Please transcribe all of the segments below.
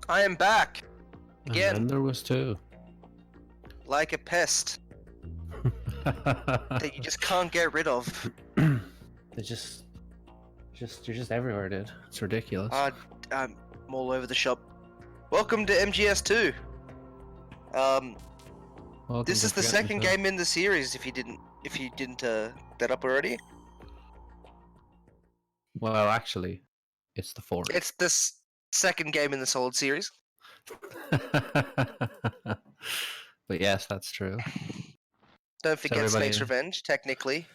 I am back again. And then there was two. Like a pest that you just can't get rid of. They're just everywhere, dude. It's ridiculous. I'm all over the shop. Welcome to MGS2. Welcome This to is the Forget second Yourself. game in the series. If you didn't that up already, Well, actually, it's the fourth. it's the second game in the Solid series. But yes, that's true. Don't forget everybody- Snake's Revenge. Technically,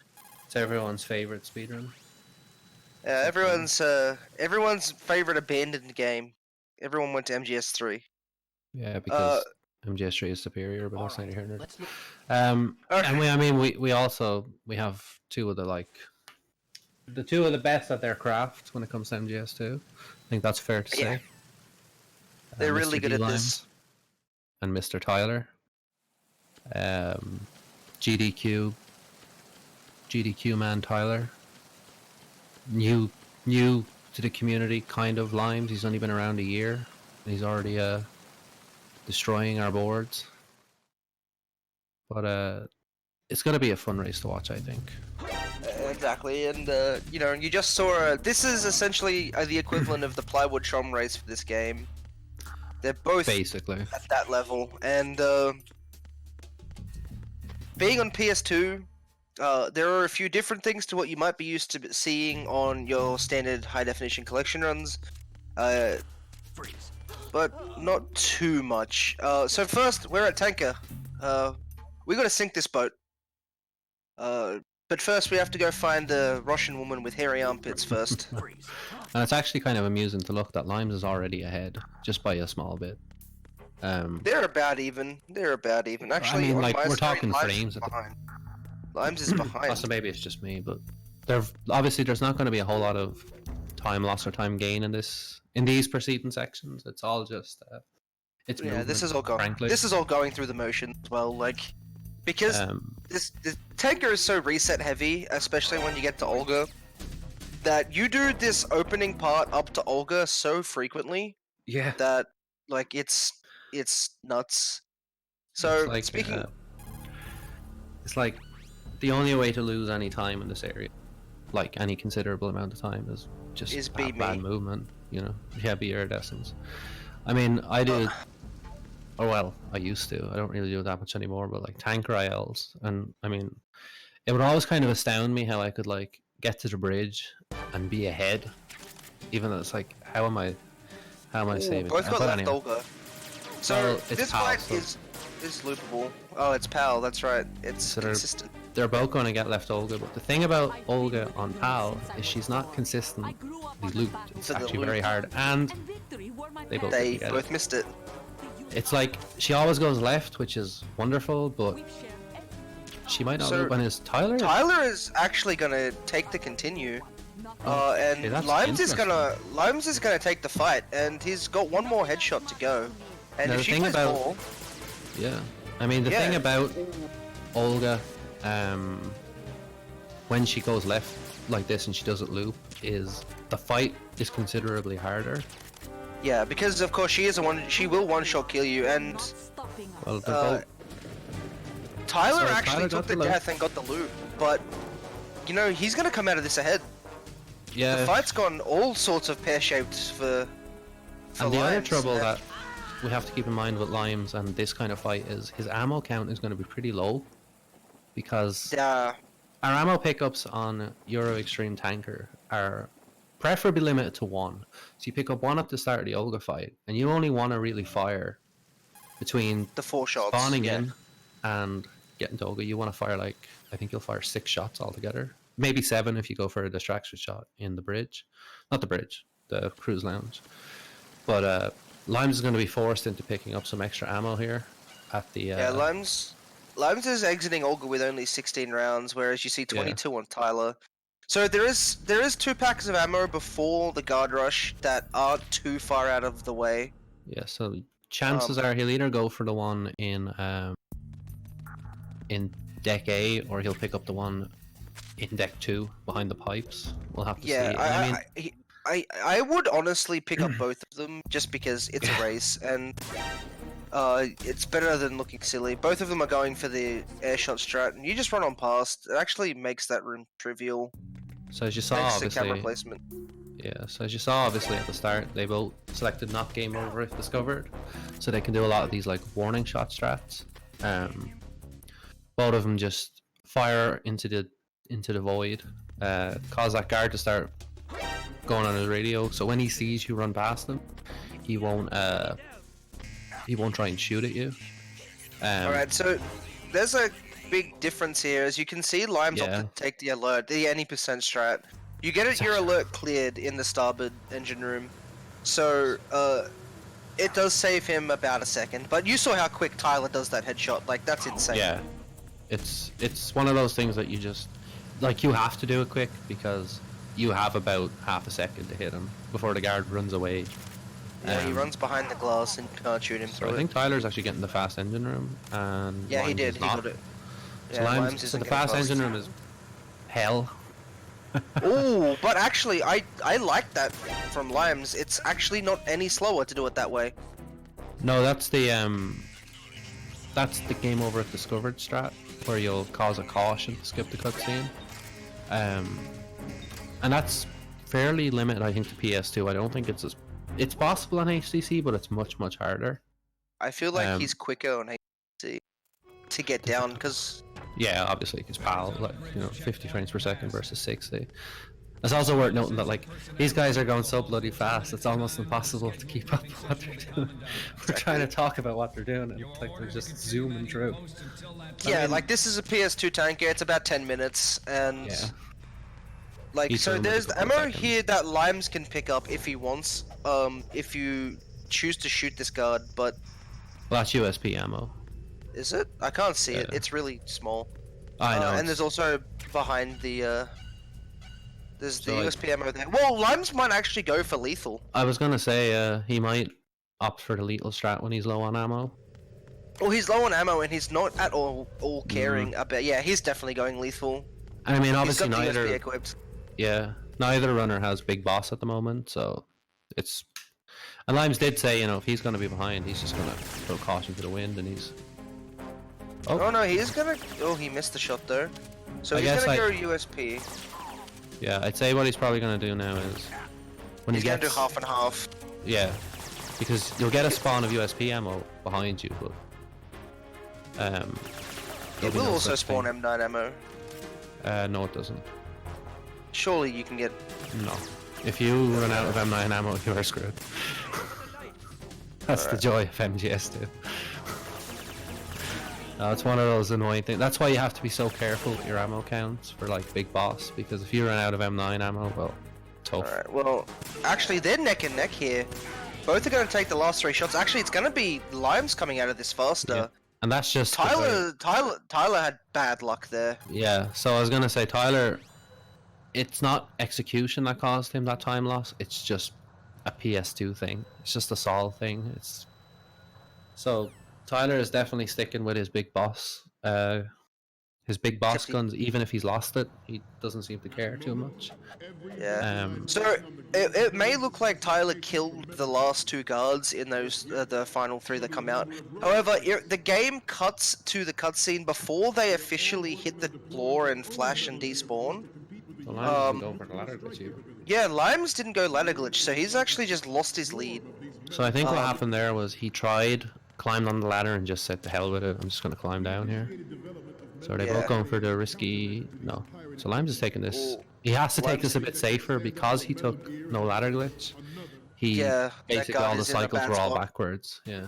It's everyone's favorite speedrun. everyone's favorite abandoned game. Everyone went to MGS3. Yeah, because MGS3 is superior, but that's neither here nor there. Okay. And we have two of the two of the best at their craft when it comes to MGS2. I think that's fair to say. They're really Mr. good at D-Limes this. and Mr. Tyler. GDQ man Tyler. New to the community, kind of Limes. He's only been around a year. And he's already destroying our boards. But it's going to be a fun race to watch, I think. Exactly, and you just saw. This is essentially the equivalent of the plywood Chom race for this game. They're both Basically at that level, and being on PS2, there are a few different things to what you might be used to seeing on your standard high definition collection runs, but not too much. So first, we're at Tanker. We got to sink this boat. But first, we have to go find the Russian woman with hairy armpits first. And it's actually kind of amusing to look that Limes is already ahead, just by a small bit. They're about even. Actually, I mean, on like, my we're screen, talking Limes frames. is behind. Limes is behind. So maybe it's just me, but obviously there's not going to be a whole lot of time loss or time gain in these preceding sections. It's all just it's movement, this is all going. frankly. This is all going through the motion as well, because this Tanker is so reset heavy, especially when you get to Olga, that you do this opening part up to Olga so frequently Yeah. that it's nuts. So It's like the only way to lose any time in this area, like any considerable amount of time, is just have bad movement. You know, be iridescence. I mean, I do. Or well, I used to. I don't really do that much anymore. But like tanker ILs, and I mean, it would always kind of astound me how I could like get to the bridge and be ahead, even though it's like, how am I saving? Both got left anyway. Olga. So this PAL, fight is loopable. Oh, it's PAL. That's right. It's consistent. They're both going to get left Olga, but the thing about Olga on PAL is she's not consistently looped. It's actually very hard, and they both missed it. It's like she always goes left, which is wonderful, but she might not loop. When is Tyler? Tyler is actually gonna take the continue, and Limes is gonna take the fight, and he's got one more headshot to go. And now, if she plays ball, I mean the thing about Olga, when she goes left like this and she doesn't loop, is the fight is considerably harder. Yeah, because of course she will one-shot kill you, and Tyler actually took the death and got the loot, but he's gonna come out of this ahead. Yeah, the fight's gone all sorts of pear-shaped for and the other trouble that we have to keep in mind with Limes and this kind of fight is his ammo count is going to be pretty low, because our ammo pickups on Euro Extreme Tanker are preferably limited to one. So you pick up one at the start of the Olga fight, and you only want to really fire between the 4 shots spawning in and getting to Olga. You want to fire I think you'll fire 6 shots altogether, maybe 7 if you go for a distraction shot in the bridge, not the bridge, the cruise lounge. But Limes is going to be forced into picking up some extra ammo here at the Limes is exiting Olga with only 16 rounds, whereas you see 22 on Tyler. So there is 2 packs of ammo before the guard rush that aren't too far out of the way. Yeah, so chances are he'll either go for the one in deck A, or he'll pick up the one in deck 2 behind the pipes. We'll have to see. I would honestly pick up both of them just because it's a race and it's better than looking silly. Both of them are going for the airshot strat, and you just run on past. It actually makes that room trivial. So as you saw, Thanks to obviously, camera placement. yeah. So as you saw, obviously at the start, they both selected not game over if discovered, so they can do a lot of these like warning shot strats. Both of them just fire into the void, cause that guard to start going on his radio. So when he sees you run past him, he won't try and shoot at you. Alright, so there's a big difference here. As you can see, Limes opted to take the alert, the any percent strat. You get your alert cleared in the starboard engine room, so it does save him about a second. But you saw how quick Tyler does that headshot. Like, that's insane. Yeah, it's one of those things that you just like, you have to do it quick because you have about half a second to hit him before the guard runs away. Yeah, he runs behind the glass and you can't shoot him through I think Tyler's actually getting the fast engine room, and yeah, Limes he did. is not. He got it. So, Yeah, so the fast engine room is hell. Oh, but actually, I like that from Limes. It's actually not any slower to do it that way. No, that's the game over if discovered strat, where you'll cause a caution to skip the cutscene. And that's fairly limited, I think, to PS2. I don't think it's possible on HTC, but it's much harder. I feel like he's quicker on HTC to get down, because yeah, obviously, because PAL, like, 50 frames per second versus 60. It's also worth noting that, like, these guys are going so bloody fast, it's almost impossible to keep up with what they're doing. We're trying to talk about what they're doing, and like they're just zooming through. Yeah, like, this is a PS2 tanker. It's about 10 minutes, and like, so there's ammo here that Limes can pick up if he wants. If you choose to shoot this guard, but well, that's USP ammo. Is it? I can't see it. It's really small. I know. And there's also behind the there's the USP ammo there. Well, Limes might actually go for lethal. I was gonna say he might opt for the lethal strat when he's low on ammo. Well, he's low on ammo and he's not at all caring about. Yeah, he's definitely going lethal. I mean, obviously he's got neither. the USP equipped. Yeah, neither runner has big boss at the moment, so it's. And Limes did say, if he's gonna be behind, he's just gonna throw caution to the wind, and he's. Oh no, he's gonna. Oh, he missed the shot there. So he's gonna go USP. Yeah, I'd say what he's probably gonna do now is when he's gonna do half and half. Yeah, because you'll get a spawn of USP ammo behind you, but it will also spawn M9 ammo. No, it doesn't. Surely you can get. No, if you run out of M9 ammo, you are screwed. That's the joy of MGS2. It's one of those annoying things. That's why you have to be so careful with your ammo counts for like big boss, because if you run out of M9 ammo, well, tough. Alright, well, actually they're neck and neck here. Both are going to take the last 3 shots. Actually, it's going to be Limes coming out of this faster. Yeah. And that's just Tyler had bad luck there. Yeah, so I was going to say Tyler, it's not execution that caused him that time loss. It's just a PS2 thing. It's just a Sol thing. So Tyler is definitely sticking with his big boss. His big boss guns, even if he's lost it, he doesn't seem to care too much. Yeah. So it may look like Tyler killed the last 2 guards in those the final 3 that come out. However, the game cuts to the cutscene before they officially hit the floor and flash and despawn. So Limes didn't go for the ladder glitch either. Yeah, Limes didn't go ladder glitch, so he's actually just lost his lead. So I think what happened there was he climbed on the ladder and just said, to hell with it, I'm just going to climb down here. So they're both going for the risky. No. So Limes is taking this. He has to take this a bit safer because he took no ladder glitch. Basically all the cycles were all backwards. Yeah.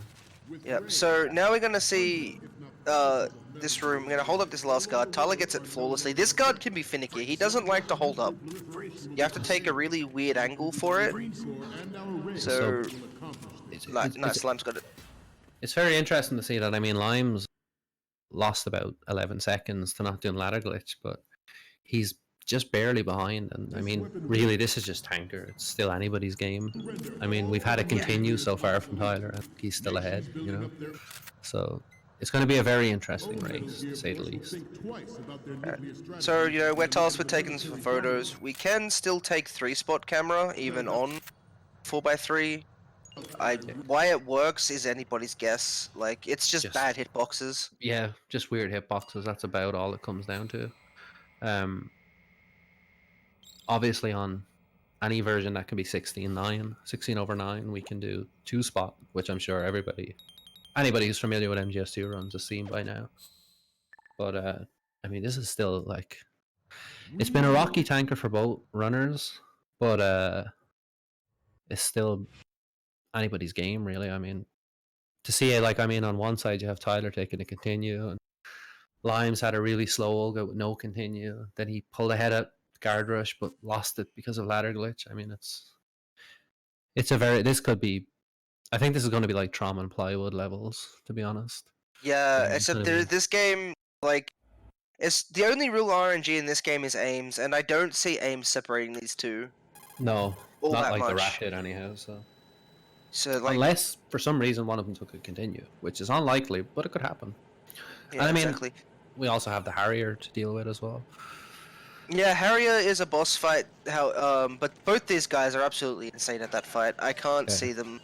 Yep. So now we're gonna see this room. We're gonna hold up this last guard. Tyler gets it flawlessly. This guard can be finicky. He doesn't like to hold up. You have to take a really weird angle for it. So nice. Limes got it. It's very interesting to see that. I mean, Limes lost about 11 seconds to not doing ladder glitch, but he's just barely behind. And I mean, really, this is just tanker. It's still anybody's game. I mean, we've had it continue so far from Tyler, and he's still ahead, So it's going to be a very interesting race, to say the least. So, you know, we're tasked with taking some photos. We can still take 3-spot camera, even on 4x3. Why it works is anybody's guess. Like, it's just bad hitboxes. Yeah, just weird hitboxes. That's about all it comes down to. Obviously, on any version that can be 16/9, we can do 2-spot, which I'm sure anybody who's familiar with MGS2 runs has seen by now. But I mean, this is still like, it's been a rocky tanker for both runners, but it's still anybody's game, really. I mean, to see it, like, I mean, on one side you have Tyler taking a continue, and Limes had a really slow Olga with no continue. Then he pulled ahead at guard rush, but lost it because of ladder glitch. I mean, this could be. I think this is going to be like Trauma and Plywood levels, to be honest. Yeah, except this game, like, it's the only real RNG in this game is aims, and I don't see aims separating these two. No, not like the rat did anyhow. So like, unless for some reason one of them took a continue, which is unlikely, but it could happen. Yeah, and I mean, exactly. We also have the Harrier to deal with as well. Yeah, Harrier is a boss fight. But both these guys are absolutely insane at that fight. I can't see them.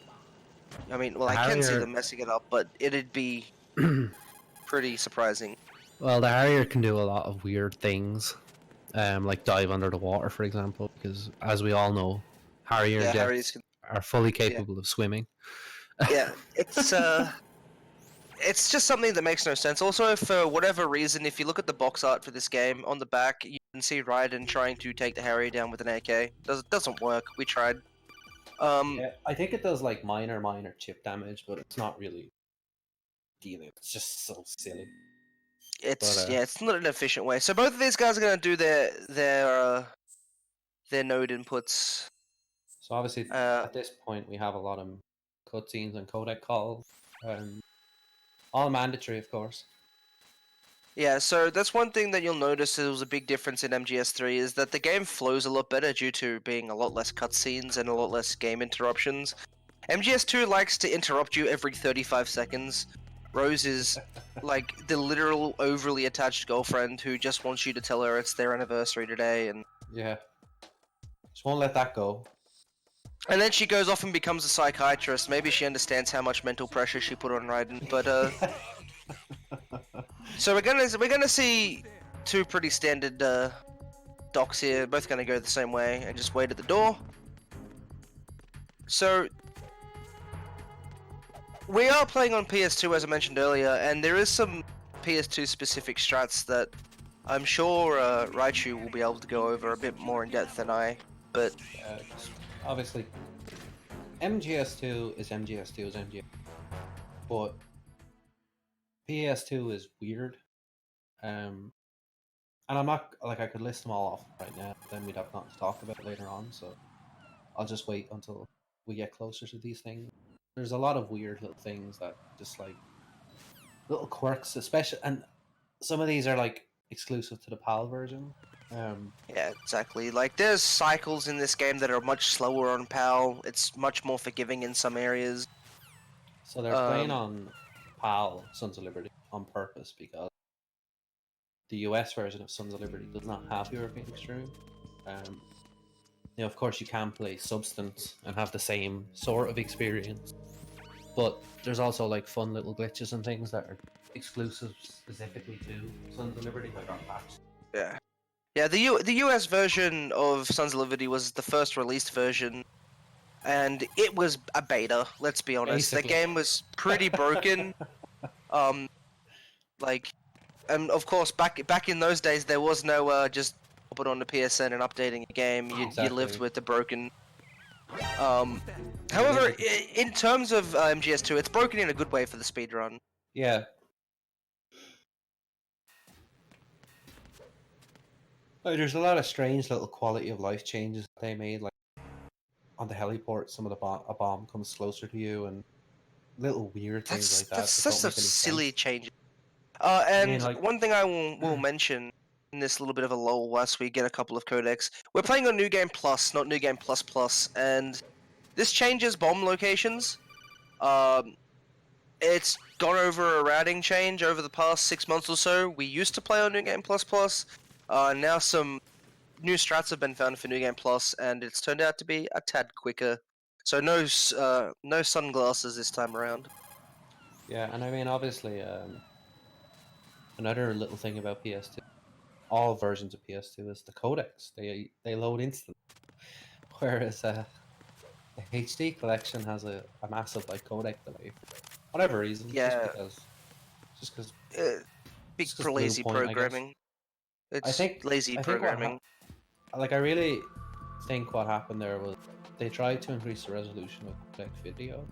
I mean, well, I can see them messing it up, but it'd be pretty surprising. Well, the Harrier can do a lot of weird things, like dive under the water, for example, because as we all know, Harrier jets are fully capable of swimming. Yeah, it's just something that makes no sense. Also, for whatever reason, if you look at the box art for this game, on the back, you can see Raiden trying to take the Harrier down with an AK. Doesn't work. We tried. Yeah, I think it does like minor chip damage, but it's not really dealing. It's just so silly. It's not an efficient way. So both of these guys are gonna do their node inputs. So obviously, at this point, we have a lot of cutscenes and codec calls. All mandatory, of course. Yeah, so that's one thing that you'll notice there was a big difference in MGS3 is that the game flows a lot better due to being a lot less cutscenes and a lot less game interruptions. MGS2 likes to interrupt you every 35 seconds. Rose is like the literal overly attached girlfriend who just wants you to tell her it's their anniversary today, and yeah, just won't let that go. And then she goes off and becomes a psychiatrist. Maybe she understands how much mental pressure she put on Raiden. But so we're gonna see two pretty standard docs here, both gonna go the same way, and just wait at the door. So we are playing on PS2, as I mentioned earlier, and there is some PS2 specific strats that I'm sure Raichu will be able to go over a bit more in depth than I. But obviously, MGS2 is MGS2 is MGS, but PS2 is weird. And I'm not like I could list them all off right now, but then we'd have nothing to talk about later on. So I'll just wait until we get closer to these things. There's a lot of weird little things that just like little quirks, especially, and some of these are like exclusive to the PAL version. Yeah, exactly. Like, there's cycles in this game that are much slower on PAL. It's much more forgiving in some areas. So they're playing on PAL Sons of Liberty on purpose because the US version of Sons of Liberty does not have European Extreme. You know, of course, you can play Substance and have the same sort of experience, but there's also like fun little glitches and things that are exclusive specifically to Sons of Liberty that got patched. Yeah. Yeah, the US version of Sons of Liberty was the first released version, and it was a beta, let's be honest. Basically. The game was pretty broken. Like, and of course, back in those days, there was no just put on the PSN and updating a game. You lived with the broken. However, in terms of MGS2, it's broken in a good way for the speedrun. Yeah. There's a lot of strange little quality of life changes that they made, like on the heliport, some of a bomb comes closer to you, and little weird things like that. That's such a silly change. And I mean, like, one thing I will mention in this little bit of a lull whilst we get a couple of codecs, we're playing on New Game Plus, not New Game Plus Plus, and this changes bomb locations. It's gone over a routing change over the past 6 months or so. We used to play on New Game Plus Plus. Now some new strats have been found for New Game Plus, and it's turned out to be a tad quicker. So no sunglasses this time around. Yeah, and I mean, obviously, another little thing about PS2, all versions of PS2 is the codecs. They load instantly, whereas the HD collection has a massive like codec delay for whatever reason. Yeah, just because for Blue lazy Point, I guess. programming. It's lazy I think programming. I really think what happened there was they tried to increase the resolution of the codec video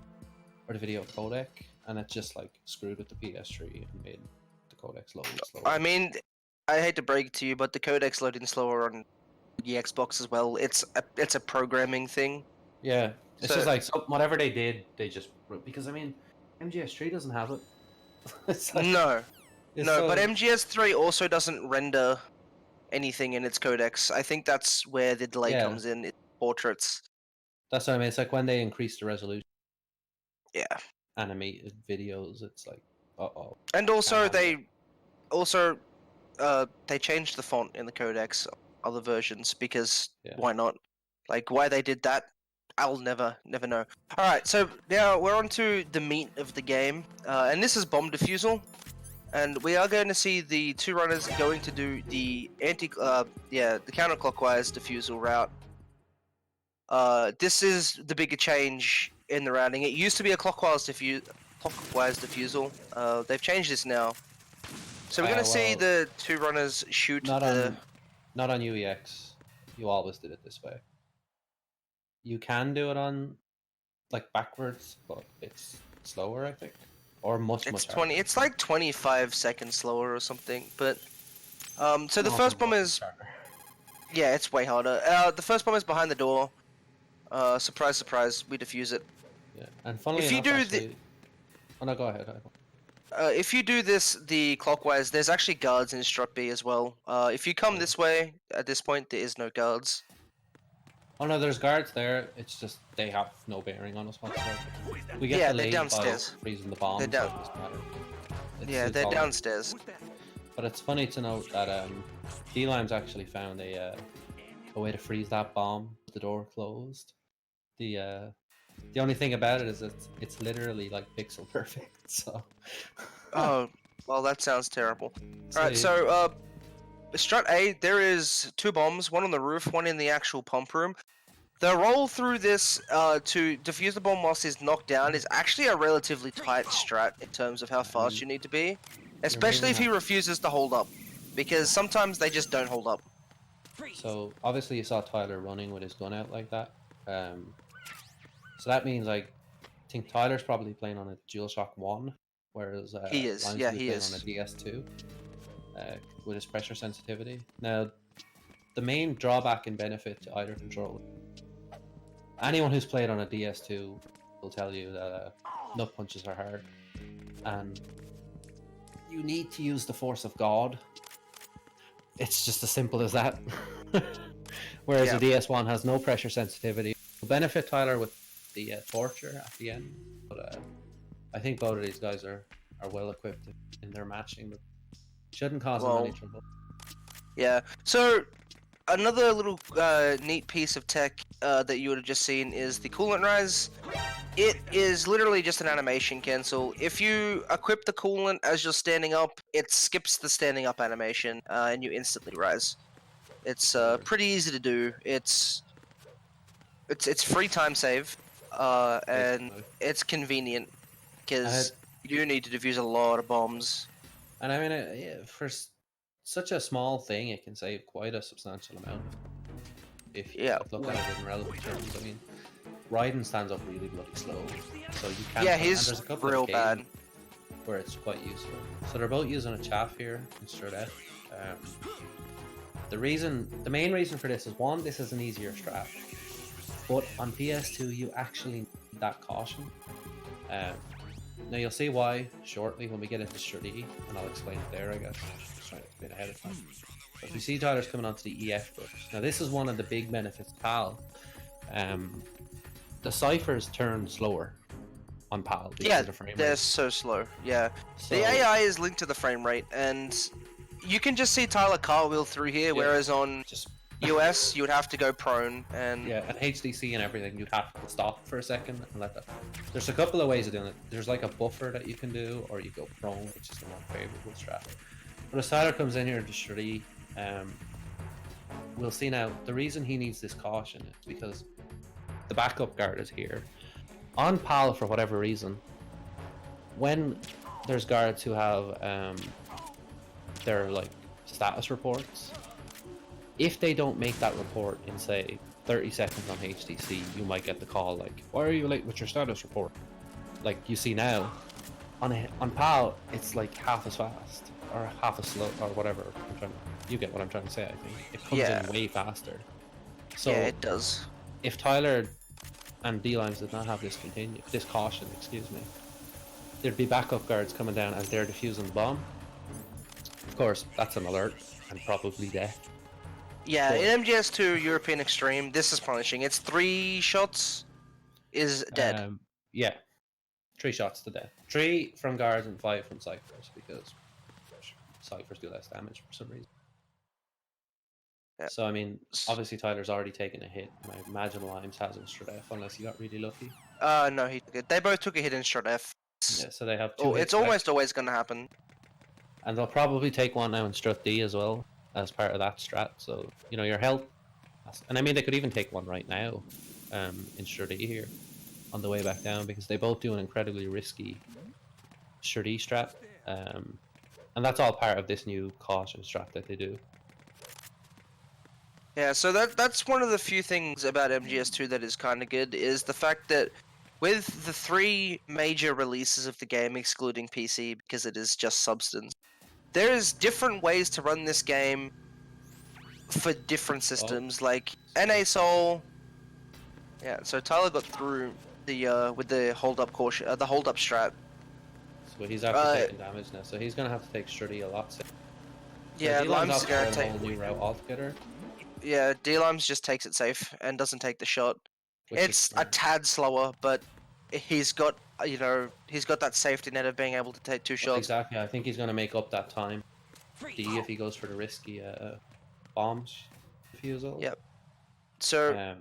or the video codec, and it just like screwed with the PS3 and made the codecs load slower. I mean, I hate to break it to you, but the codecs load in slower on the Xbox as well. It's a programming thing. Yeah, it's just like whatever they did, they just because I mean, MGS3 doesn't have it. It's like, no, but MGS3 also doesn't render anything in its codecs. I think that's where the delay comes in. It's portraits. That's what I mean. It's like when they increase the resolution. Yeah. Animated videos, it's like, uh-oh. And also they changed the font in the codecs other versions because why not? Like why they did that, I'll never know. All right, so now we're on to the meat of the game, and this is bomb defusal, and we are going to see the two runners going to do the the counterclockwise defusal route. This is the bigger change in the routing. It used to be a clockwise defusal. They've changed this now. So we're going to see the two runners shoot not on UEX. You always did it this way. You can do it on like backwards, but it's slower, I think, or much harder. It's like 25 seconds slower or something. But so the first bomb is yeah, it's way harder. The first bomb is behind the door. Surprise, surprise, we defuse it. Yeah, and funnily if you enough, do oh no, go ahead. If you do this the clockwise, there's actually guards in Strut B as well. If you come this way, at this point, there is no guards. Oh no, there's guards there. It's just they have no bearing on us whatsoever. We get they're downstairs. By freezing the bomb. They're down. So they're downstairs. But it's funny to note that D-Lime's actually found a way to freeze that bomb with the door closed. The only thing about it is it's literally like pixel perfect. So. Oh, well, that sounds terrible. All right, so Strut A, there is two bombs, one on the roof, one in the actual pump room. The roll through this to defuse the bomb whilst he's knocked down is actually a relatively tight strat in terms of how fast you need to be, especially if he refuses to hold up, because sometimes they just don't hold up. So obviously you saw Tyler running with his gun out like that. So that means like I think Tyler's probably playing on a DualShock 1, whereas he is. Lime's Yeah, he playing is on a DS2 with his pressure sensitivity. Now, the main drawback and benefit to either controller, anyone who's played on a DS2 will tell you that nut punches are hard, and you need to use the force of God. It's just as simple as that. Whereas the DS1 has no pressure sensitivity. Will benefit Tyler with the torture at the end, but I think both of these guys are well equipped in their matching, but shouldn't cause them any trouble. Yeah. So another little neat piece of tech that you would have just seen is the coolant rise. It is literally just an animation cancel. If you equip the coolant as you're standing up, it skips the standing up animation and you instantly rise. It's pretty easy to do. It's free time save and it's convenient because you need to defuse a lot of bombs. And I mean, for such a small thing, it can save quite a substantial amount. If you look at it in relative terms, I mean, Raiden stands up really bloody slow, so you can't. Yeah, he's there's a couple real of bad. Where it's quite useful. So they're both using a chaff here in Strut F. The main reason for this is one, this is an easier strat, but on PS2 you actually need that caution. Now you'll see why shortly when we get into Strut E, and I'll explain it there, I guess. Just trying to get ahead of time. But we see Tyler's coming onto the EF brush. Now this is one of the big benefits of PAL. The ciphers turn slower. on PAL because Yeah, of the frame rate. they're so slow. Yeah, So, the AI is linked to the frame rate, and you can just see Tyler cartwheel through here, whereas on US you would have to go prone. And yeah, and HDC and everything, you'd have to stop for a second and let that. There's a couple of ways of doing it. There's like a buffer that you can do, or you go prone, which is the more favorable strat. But as Tyler comes in here to Shri, we'll see now. The reason he needs this caution is because the backup guard is here. On PAL, for whatever reason, when there's guards who have their like status reports, if they don't make that report in say 30 seconds on HDC, you might get the call like, "Why are you late with your status report?" Like you see now, on PAL, it's like half as fast or half as slow or whatever. You get what I'm trying to say. I think it comes in way faster. So yeah, it does. If Tyler and D-Limes did not have this caution, excuse me, there'd be backup guards coming down as they're defusing the bomb. Of course, that's an alert and probably death. Yeah, in MGS2 European Extreme, this is punishing. It's 3 shots is dead. Yeah, 3 shots to death. 3 from guards and 5 from ciphers because ciphers do less damage for some reason. Yeah. So I mean, obviously Tyler's already taken a hit, and I imagine Limes hasn't straight F unless he got really lucky. No, he took it. They both took a hit in straight F. Yeah, so they have 2 hits. It's almost always going to happen. And they'll probably take one now in strut D as well as part of that strat. So you know your health, and I mean they could even take one right now, in strut D here, on the way back down because they both do an incredibly risky strut D strat, and that's all part of this new caution strat that they do. Yeah, so that's one of the few things about MGS2 that is kind of good, is the fact that with the 3 major releases of the game, excluding PC, because it is just Substance, there's different ways to run this game for different systems, like NA Soul. Yeah, so Tyler got through the with the hold up caution, the hold up strat. So he's after taking damage now, so he's gonna have to take Strutty a lot. Yeah, Lime's gonna take a whole new route altogether. Yeah, D-Limes just takes it safe and doesn't take the shot. It's a tad slower, but he's got, you know, he's got that safety net of being able to take 2 shots. Exactly, I think he's going to make up that time. D if he goes for the risky bombs defusal. Yep. So,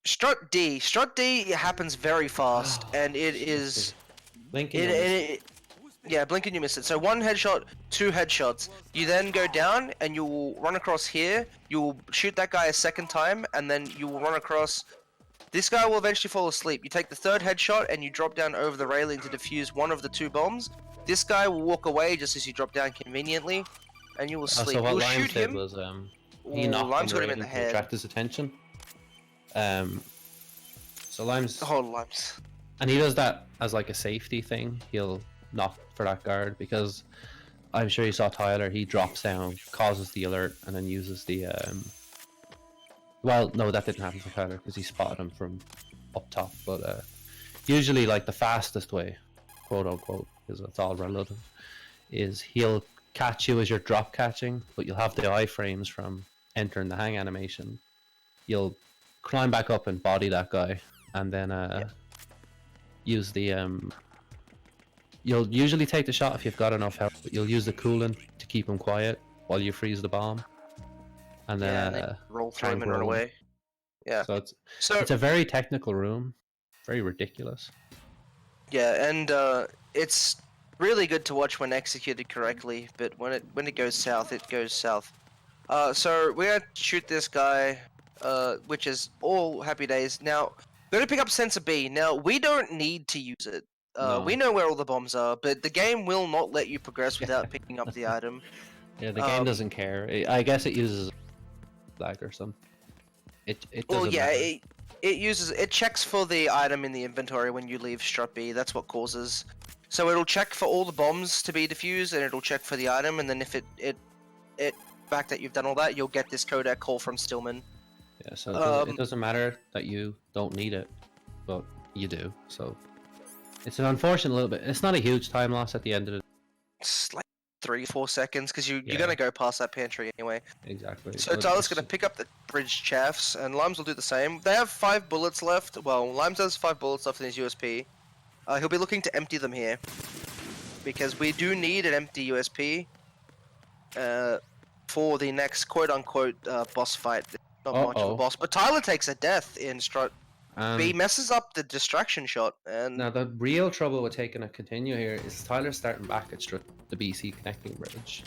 Strut D happens very fast, and it is... Yeah, blink and you miss it. So 1 headshot, 2 headshots. You then go down and you'll run across here. You'll shoot that guy a second time, and then you will run across. This guy will eventually fall asleep. You take the 3rd headshot and you drop down over the railing to defuse one of the 2 bombs. This guy will walk away just as you drop down conveniently, and you will sleep. So what You'll Limes shoot did him. was he knocked Limes on got the him in the railing to head. attract his attention. So Limes. Oh, Limes. And he does that as like a safety thing. He'll knock for that guard because I'm sure you saw Tyler. He drops down, causes the alert, and then uses the well, no, that didn't happen for Tyler because he spotted him from up top. But usually, like the fastest way, quote unquote, because it's all relative, is he'll catch you as you're drop catching, but you'll have the iframes from entering the hang animation. You'll climb back up and body that guy, and then use the You'll usually take the shot if you've got enough health, but you'll use the coolant to keep him quiet while you freeze the bomb, and then roll through him and run away. Yeah. So it's a very technical room, very ridiculous. Yeah, and it's really good to watch when executed correctly, but when it goes south, it goes south. So we're gonna shoot this guy, which is all happy days. Now we're gonna pick up Sensor B. Now we don't need to use it. No. We know where all the bombs are, but the game will not let you progress without picking up the item. Yeah, the game doesn't care. I guess it uses flag or something. It doesn't matter. It checks for the item in the inventory when you leave strut B. That's what causes. So it'll check for all the bombs to be defused, and it'll check for the item, and then if it fact that you've done all that, you'll get this codec call from Stillman. Yeah, so it doesn't matter that you don't need it, but you do. So it's an unfortunate little bit. It's not a huge time loss at the end of it. It's like 3-4 seconds because you're gonna go past that pantry anyway. Exactly. So Tyler's gonna pick up the bridge chaffs, and Limes will do the same. They have 5 bullets left. Well, Limes has 5 bullets left in his USP. he'll be looking to empty them here. Because we do need an empty USP for the next quote-unquote boss fight. Not much of a boss, but Tyler takes a death in Strut. He messes up the distraction shot, and now the real trouble with taking a continue here is Tyler starting back at Strut, the BC connecting bridge.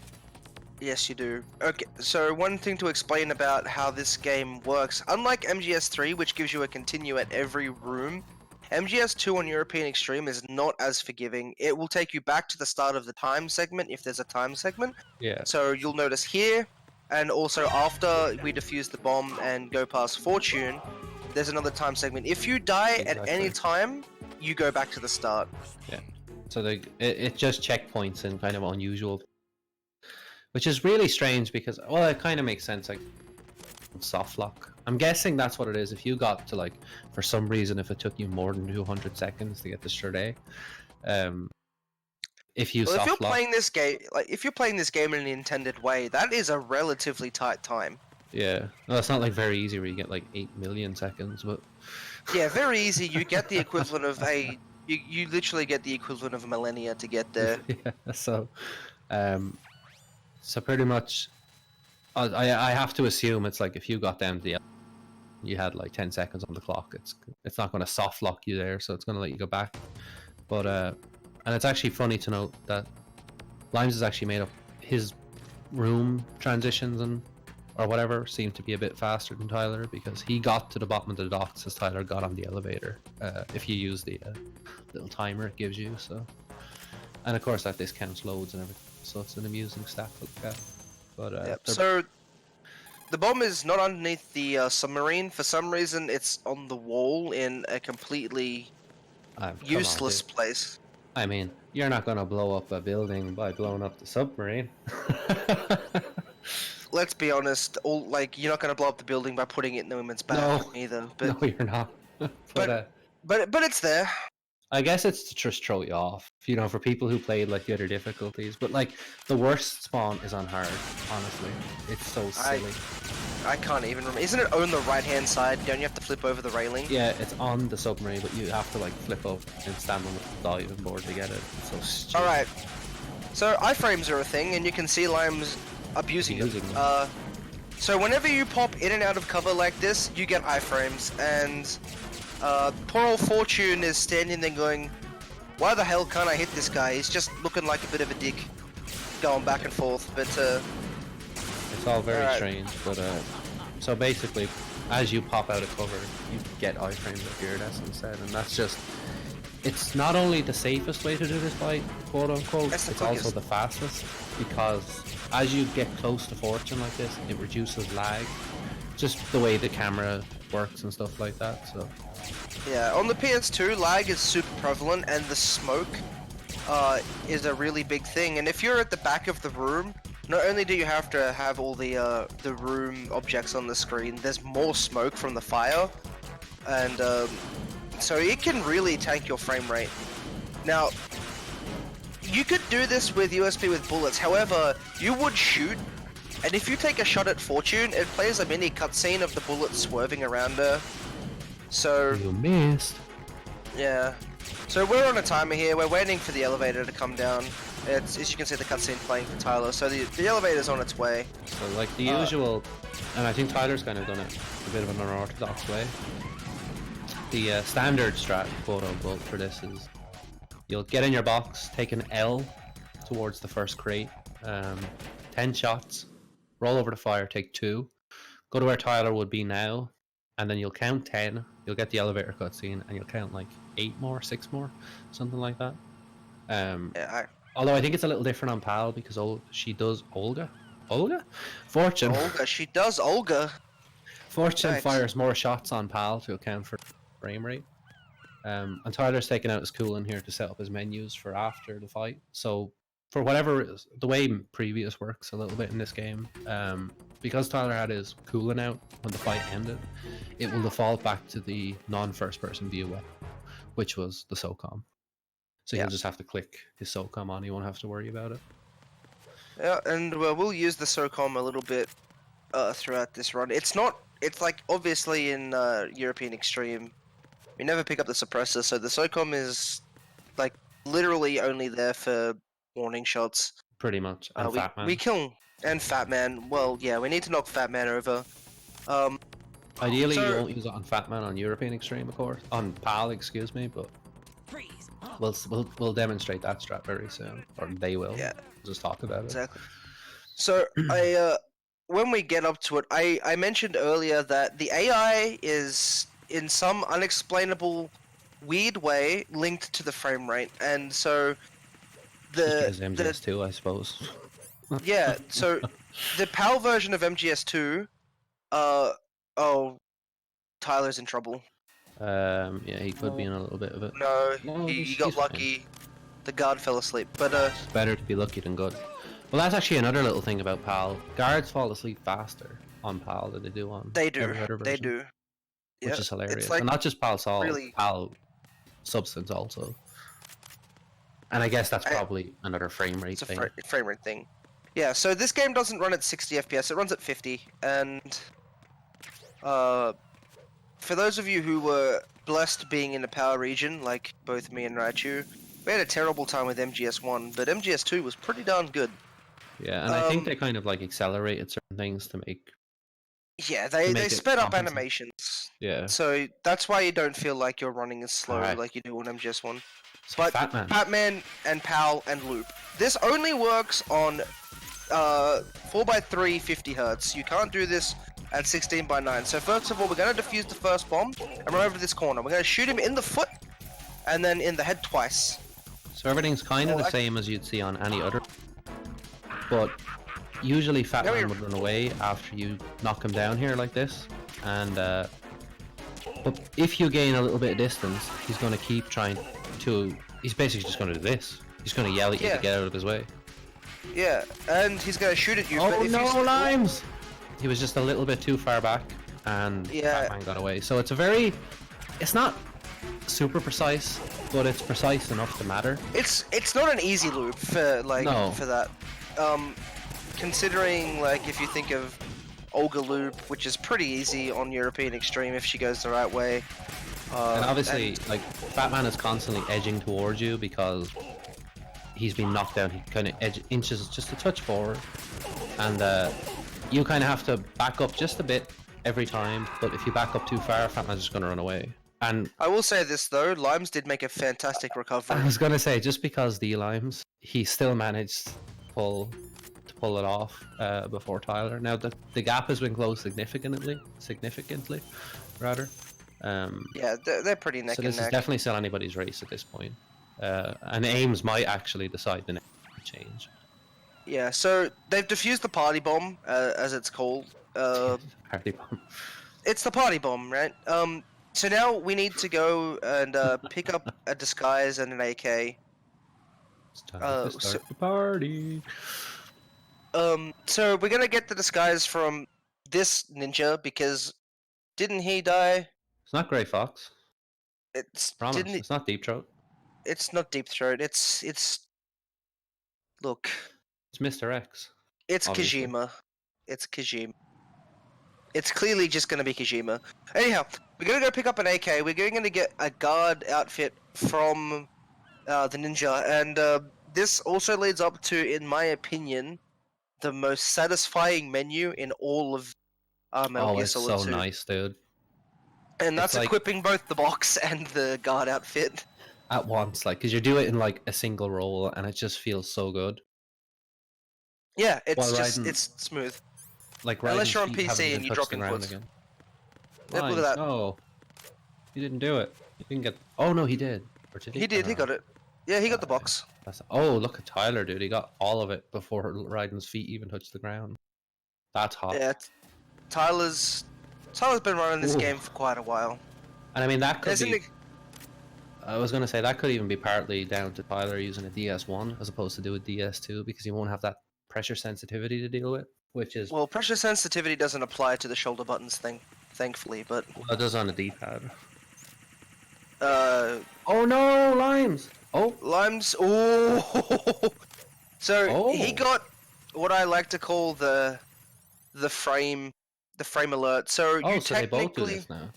Yes, you do. Okay, so one thing to explain about how this game works, unlike MGS3, which gives you a continue at every room, MGS2 on European Extreme is not as forgiving. It will take you back to the start of the time segment if there's a time segment. Yeah. So you'll notice here, and also after we defuse the bomb and go past Fortune, there's another time segment. If you die at any time, you go back to the start. Yeah. So it just checkpoints in kind of unusual, which is really strange because, well, it kind of makes sense, like soft lock. I'm guessing that's what it is. If you got to, like, for some reason, if it took you more than 200 seconds to get the Strade, if you if you're playing this game, like if you're playing this game in an intended way, that is a relatively tight time. Yeah, well, it's not like very easy where you get like 8 million seconds, but yeah, very easy. You get the equivalent of a you literally get the equivalent of a millennia to get there. Yeah, so pretty much, I have to assume it's like if you got down to the, you had like 10 seconds on the clock, it's not going to soft lock you there, so it's going to let you go back. But and it's actually funny to note that Limes has actually made up his room transitions and or whatever seem to be a bit faster than Tyler, because he got to the bottom of the docks as Tyler got on the elevator, if you use the little timer it gives you. So, and of course that discounts loads and everything, so it's an amusing stat to look at. But so the bomb is not underneath the submarine. For some reason it's on the wall in a completely useless place. I mean, you're not going to blow up a building by blowing up the submarine. Let's be honest, you're not going to blow up the building by putting it in the women's bathroom either. But, no, you're not. but it's there. I guess it's to just throw you off, you know, for people who played like the other difficulties. But like the worst spawn is on hard. Honestly, it's so silly. I can't even remember. Isn't it on the right-hand side? Don't you have to flip over the railing? Yeah, it's on the submarine, but you have to like flip over and stand on the diving board to get it. It's so stupid. All right. So iframes are a thing, and you can see Limes abusing them. So whenever you pop in and out of cover like this, you get iframes, and poor old Fortune is standing there going, "Why the hell can't I hit this guy? He's just looking like a bit of a dick, going back and forth." But it's all very strange. But so basically, as you pop out of cover, you get iframes of iridescent instead, and that's just. It's not only the safest way to do this fight, quote unquote, it's also the fastest, because as you get close to Fortune like this, it reduces lag, just the way the camera works and stuff like that. So yeah, on the PS2, lag is super prevalent, and the smoke is a really big thing. And if you're at the back of the room, not only do you have to have all the room objects on the screen, there's more smoke from the fire, and so it can really tank your frame rate. Now, you could do this with USP with bullets, however, you would shoot, and if you take a shot at Fortune, it plays a mini cutscene of the bullet swerving around her. So... You missed. Yeah. So we're on a timer here, we're waiting for the elevator to come down. As you can see the cutscene playing for Tyler, so the elevator's on its way. So like the usual, and I think Tyler's kind of done it a bit of an unorthodox way. The standard strat, quote unquote, for this is you'll get in your box, take an L towards the first crate, 10 shots, roll over the fire, take 2, go to where Tyler would be now, and then you'll count 10, you'll get the elevator cutscene, and you'll count like 8 more, 6 more, something like that. Although I think it's a little different on PAL because she does Olga? Fortune. Olga, she does Olga. Fortune fires more shots on PAL to account for frame rate. And Tyler's taking out his coolant here to set up his menus for after the fight. So for whatever the way previous works a little bit in this game, because Tyler had his coolant out when the fight ended, it will default back to the non-first person view weapon, which was the SOCOM. So he'll just have to click his SOCOM on, he won't have to worry about it. Yeah, and we'll use the SOCOM a little bit throughout this run. It's like obviously in European Extreme, we never pick up the suppressor, so the SOCOM is like literally only there for warning shots. Pretty much. And Fat Man. We kill and Fat Man. Well, yeah, we need to knock Fat Man over. Ideally, so, you won't use it on Fat Man on European Extreme, of course. On PAL, excuse me, but we'll demonstrate that strat very soon, or they will. Yeah. We'll just talk about it. Exactly. So when we get up to it, I mentioned earlier that the AI is in some unexplainable, weird way linked to the frame rate, and so Just because MGS2, I suppose. Yeah, so the PAL version of MGS2, oh, Tyler's in trouble. Yeah, he could be in a little bit of it. No, No, he got lucky. Fine. The guard fell asleep, but It's better to be lucky than good. Well, that's actually another little thing about PAL. Guards fall asleep faster on PAL than they do on every other version. They do. Which is hilarious. Like, and not just PAL Sol, really... PAL Substance also. And I guess that's probably another frame rate thing. Frame rate thing. Yeah, so this game doesn't run at 60 FPS, it runs at 50, and for those of you who were blessed being in the power region, like both me and Raichu, we had a terrible time with MGS1, but MGS2 was pretty darn good. Yeah, and I think they kind of like accelerated certain things to make... Yeah, they sped up animations. Yeah. So that's why you don't feel like you're running as slow like you do on MGS1. So but Batman and PAL and Loop. This only works on 4x3 50 Hz. You can't do this at 16:9. So first of all, we're going to defuse the first bomb and run over this corner. We're going to shoot him in the foot and then in the head twice. So everything's kind of the same as you'd see on any other, but usually Fat Man would run away after you knock him down here like this, and but if you gain a little bit of distance, he's going to keep trying to... He's basically just going to do this. He's going to yell at you to get out of his way. Yeah, and he's going to shoot at you. Oh no, Limes! He was just a little bit too far back, and Fat Man got away. So it's a very... It's not super precise, but it's precise enough to matter. It's not an easy loop for for that. Considering like if you think of Olga loop, which is pretty easy on European Extreme if she goes the right way. And obviously, like Fat Man is constantly edging towards you because he's been knocked down. He kind of inches just a touch forward, and you kind of have to back up just a bit every time. But if you back up too far, Fat Man's just going to run away. And I will say this though, Limes did make a fantastic recovery. I was gonna say, just because the Limes, he still managed to pull it off before Tyler. Now the gap has been closed significantly, rather. Yeah, they're pretty neck and neck. So this is definitely still anybody's race at this point. And Ames might actually decide the next change. Yeah, so they've defused the party bomb, as it's called. Party bomb. It's the party bomb, right? So now we need to go and pick up a disguise and an AK. It's time to start the party. So we're gonna get the disguise from this ninja because didn't he die? It's not Grey Fox. It's It's not Deep Throat. It's not Deep Throat. It's look. It's Mr. X. It's obviously. Kojima. It's Kojima. It's clearly just going to be Kojima. Anyhow, we're going to go pick up an AK. We're going to get a guard outfit from the ninja. And this also leads up to, in my opinion, the most satisfying menu in all of Metal Gear Solid 2. Oh, it's so nice, dude. And that's equipping both the box and the guard outfit. At once, like, because you do it in, like, a single roll, and it just feels so good. Yeah, it's smooth. Like unless you're on PC and you drop inputs. Again. Look at that. No, he didn't do it. He didn't get. Oh no, he did. Or did he? He did. He got it. Yeah, he got the box. Oh, look at Tyler, dude. He got all of it before Raiden's feet even touched the ground. That's hot. Yeah, Tyler's been running this game for quite a while. And I mean that could be. I was gonna say that could even be partly down to Tyler using a DS1 as opposed to do a DS2 because he won't have that pressure sensitivity to deal with. Which is... Well, pressure sensitivity doesn't apply to the shoulder buttons thing, thankfully, but... Well, it does on a D-pad. Oh no, Limes! Oh! Limes... Oh! So, he got what I like to call the frame alert. So, you so they both do this now.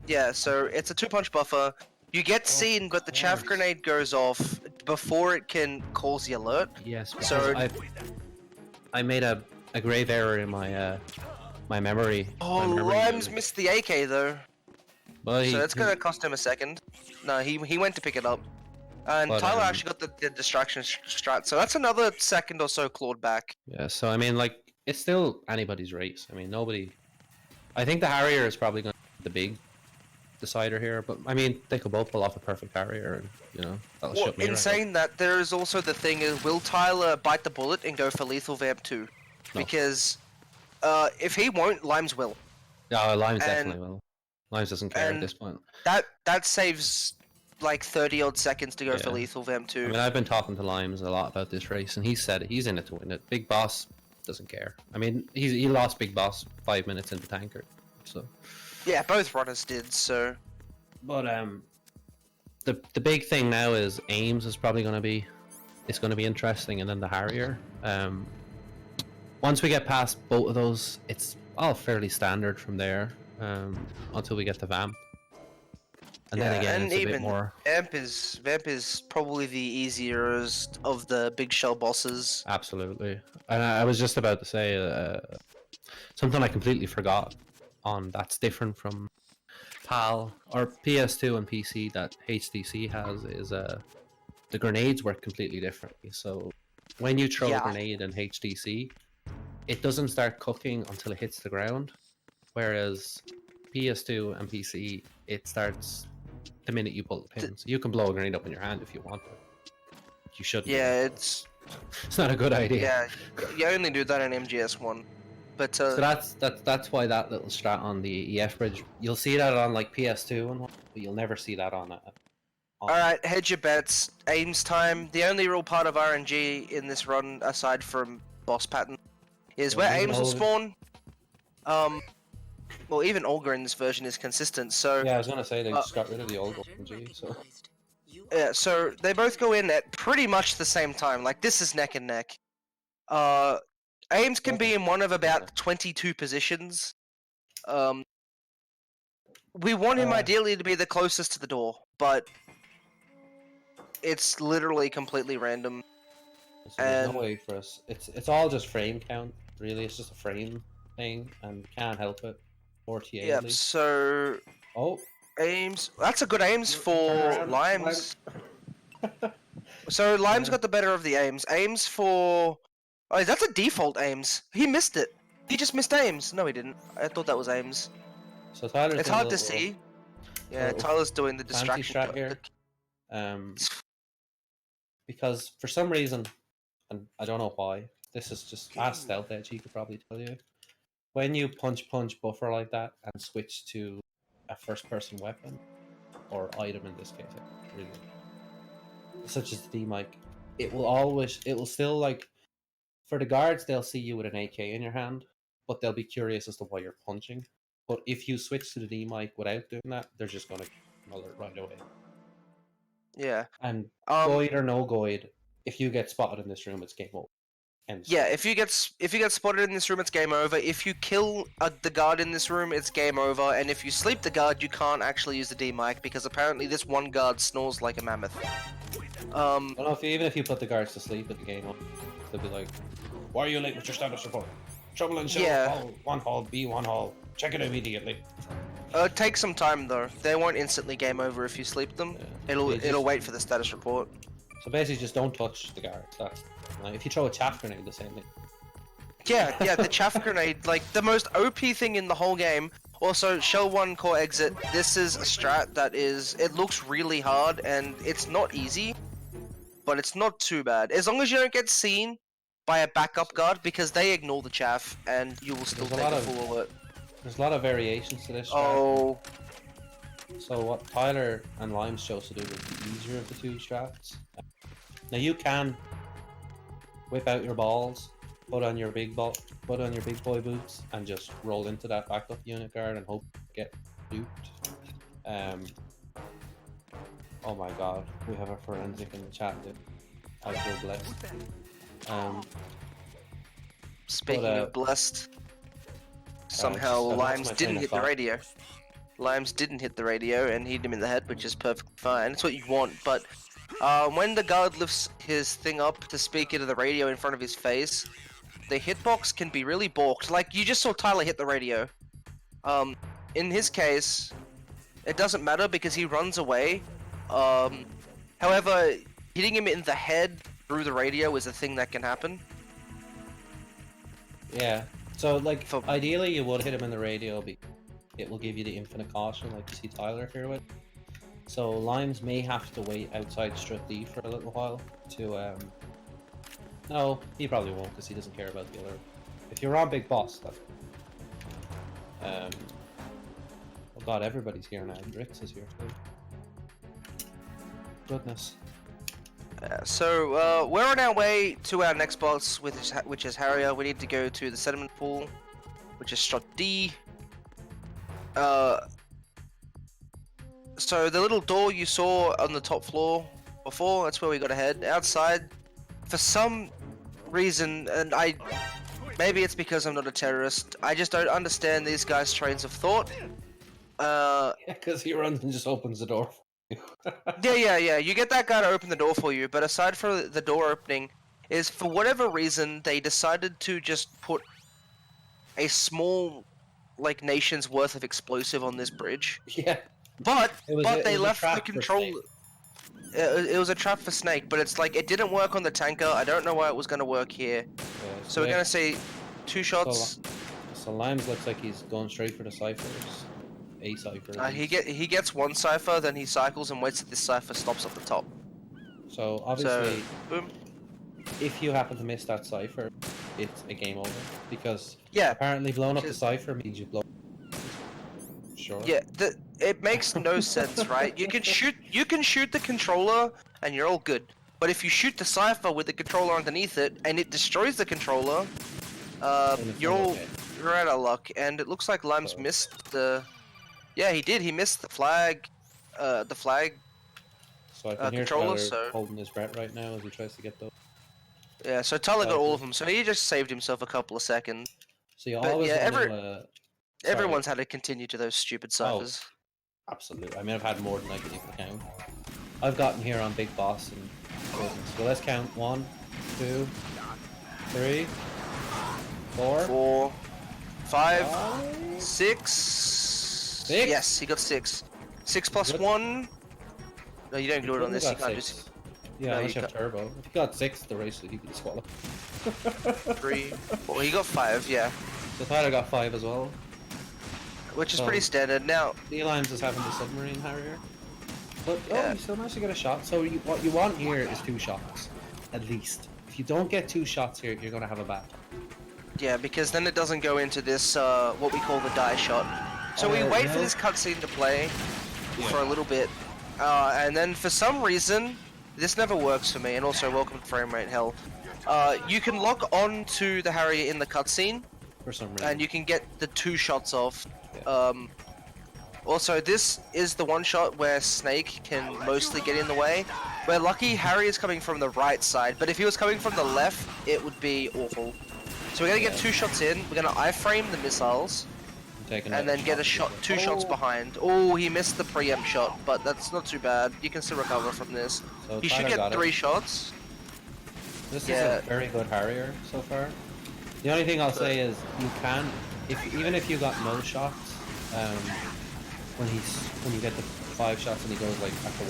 Yeah, so it's a 2-punch buffer. You get seen, but the chaff grenade goes off before it can cause the alert. Yes, because so I made a grave error in my my memory. Oh, Limes missed the AK though. Well, so it's gonna cost him a second. No, he went to pick it up. And Tyler actually got the distraction strat, so that's another second or so clawed back. Yeah, so I mean, like, it's still anybody's race. I mean, nobody... I think the Harrier is probably going to be the big decider here, but I mean, they could both pull off a perfect Harrier, and, you know, that'll shut me in saying that, there is also the thing is, will Tyler bite the bullet and go for lethal vamp too? No. Because if he won't, Limes will. Yeah, Limes definitely will. Limes doesn't care at this point. That saves like 30-odd seconds to go for lethal vamp too. I mean, I've been talking to Limes a lot about this race, and he said he's in it to win it. Big Boss doesn't care. I mean, he lost Big Boss 5 minutes into Tanker, so... Yeah, both runners did, so... But, the big thing now is Ames is probably going to be... It's going to be interesting, and then the Harrier. Once we get past both of those, it's all fairly standard from there, until we get to Vamp. And then again, it's a bit more... Vamp is probably the easiest of the big shell bosses. Absolutely. And I was just about to say something I completely forgot on that's different from PAL or PS2 and PC that HTC has is the grenades work completely differently. So when you throw a grenade in HTC, it doesn't start cooking until it hits the ground, whereas PS2 and PC, it starts the minute you pull the pin. So you can blow a grenade up in your hand if you want to. You shouldn't. Yeah, it's not a good idea. Yeah, you only do that in MGS1. But so that's why that little strat on the EF bridge, you'll see that on like PS2 and what, but you'll never see that on Alright, hedge your bets. Ames time. The only real part of RNG in this run, aside from boss pattern, is where Ames will spawn. Well, even Olga in this version is consistent, so... Yeah, I was gonna say, they just got rid of the Olga RNG, so... Yeah, so they both go in at pretty much the same time, like this is neck and neck. Ames can be in one of about 22 positions. We want him ideally to be the closest to the door, but it's literally completely random. So there's no way for us. It's all just frame count, really. It's just a frame thing, and can't help it. 48. Yep. So. Oh. Ames. That's a good Ames for Limes. So Limes got the better of the Ames. Ames for. Oh, that's a default Ames. He missed it. He just missed Ames. No, he didn't. I thought that was Ames. So Tyler's it's hard to see. Yeah, Tyler's doing the distraction strat here. Because for some reason, and I don't know why, this is just as stealth edge, he could probably tell you. When you punch buffer like that and switch to a first person weapon, or item in this case, really, such as the D-mic, it will still, like, for the guards, they'll see you with an AK in your hand, but they'll be curious as to why you're punching. But if you switch to the D-mic without doing that, they're just going to alert right away. Yeah. And Goid or no Goid, if you get spotted in this room, it's game over. Yeah, if you get spotted in this room, it's game over. If you kill the guard in this room, it's game over. And if you sleep the guard, you can't actually use the D-mic because apparently this one guard snores like a mammoth. Well, even if you put the guards to sleep at the game, they'll be like, "Why are you late with your status report? Trouble in show, hall, 1 hall, B1 hall. Check it immediately." Take some time though. They won't instantly game over if you sleep them. Yeah. It'll wait for the status report. So basically, just don't touch the guards. If you throw a chaff grenade, the same thing. Yeah, the chaff grenade, like the most OP thing in the whole game. Also, shell 1 core exit. This is a strat that it looks really hard and it's not easy, but it's not too bad. As long as you don't get seen by a backup guard, because they ignore the chaff and you will still take a full alert. There's a lot of variations to this strat. Oh. So what Tyler and Limes chose to do was the easier of the two strats. Now you can whip out your balls, put on your big boy boots, and just roll into that backup unit guard and hope to get duped. Oh my god, we have a forensic in the chat, dude. I feel blessed. Speaking of blessed, somehow Limes didn't get the radio. Limes didn't hit the radio and hit him in the head, which is perfectly fine. It's what you want, but when the guard lifts his thing up to speak into the radio in front of his face, the hitbox can be really balked. Like, you just saw Tyler hit the radio. In his case, it doesn't matter because he runs away. However, hitting him in the head through the radio is a thing that can happen. Yeah. So, like, ideally you would hit him in the radio, because it will give you the infinite caution, like you see Tyler here with. So Limes may have to wait outside strip D for a little while to, no, he probably won't because he doesn't care about the other. If you're on Big Boss, that's... oh god, everybody's here now. Rix is here too. Goodness. So we're on our way to our next boss, which is Harrier. We need to go to the sediment pool, which is strut D. So the little door you saw on the top floor before, that's where we gotta head. Outside, for some reason, and maybe it's because I'm not a terrorist, I just don't understand these guys' trains of thought. Yeah, because he runs and just opens the door. Yeah. You get that guy to open the door for you, but aside from the door opening, is for whatever reason they decided to just put a small, like, nation's worth of explosive on this bridge. Yeah. But they left the control. It was a trap for Snake, but it's like it didn't work on the tanker. I don't know why it was going to work here. Yeah, so we're gonna say 2 shots. So Limes looks like he's going straight for the ciphers. A cipher. He gets 1 cipher, then he cycles and waits till this cipher stops at the top. So obviously, boom. If you happen to miss that cipher, it's a game over because yeah, apparently blowing up the cipher means you blow. Sure. Yeah, it makes no sense, right? You can shoot the controller and you're all good. But if you shoot the cipher with the controller underneath it and it destroys the controller, you're out of luck. And it looks like Limes missed the. Yeah, he did. He missed the flag. So I can hear controller. Tyler holding his breath right now as he tries to get those. Yeah, so Tyler got all of them. So he just saved himself a couple of seconds. So you always everyone's had to continue to those stupid ciphers. Oh, absolutely. I mean, I've had more than I can even count. I've gotten here on Big Boss and so let's count 1, 2, 3, 4, 5, 6. Yes, he got 6. 6 plus 1. No, you don't do it on this. You can't just. Yeah, unless you have turbo. If you got 6, the race he could disqualify. 3, 4. He got 5. Yeah. So Tyler got 5 as well. Which is pretty standard. Now, Limes is having the submarine Harrier. But you still managed to get a shot. So what you want here is 2 shots, at least. If you don't get 2 shots here, you're gonna have a bad time. Yeah, because then it doesn't go into this what we call the die shot. So we wait for this cutscene to play for a little bit, and then for some reason this never works for me. And also, welcome to frame rate hell. You can lock on to the Harrier in the cutscene. For some reason. And you can get the 2 shots off. Yeah. Also, this is the one shot where Snake can mostly get in the way. We're lucky Harry is coming from the right side, but if he was coming from the left, it would be awful. So we're gonna get 2 shots in. We're gonna iframe the missiles, and then get a shot, 2 shots behind. Oh, he missed the preempt shot, but that's not too bad. You can still recover from this. So he should get 3 shots. This is a very good Harrier so far. The only thing I'll say is you can, even if you got no shots, when you get the 5 shots and he goes like after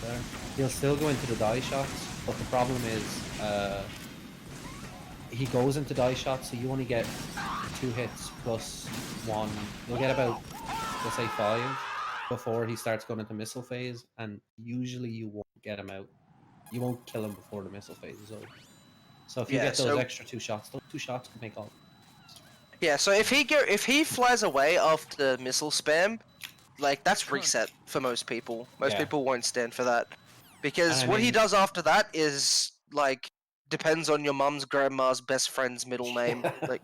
there, he'll still go into the die shots. But the problem is, he goes into die shots, so you only get 2 hits plus 1. You'll get about, let's say 5 before he starts going into missile phase, and usually you won't get him out. You won't kill him before the missile phase is over. So if you get those extra 2 shots, those 2 shots can make all. Yeah, so if he flies away after the missile spam, like that's reset for most people. Most people won't stand for that, because what he does after that is like depends on your mum's grandma's best friend's middle name. Like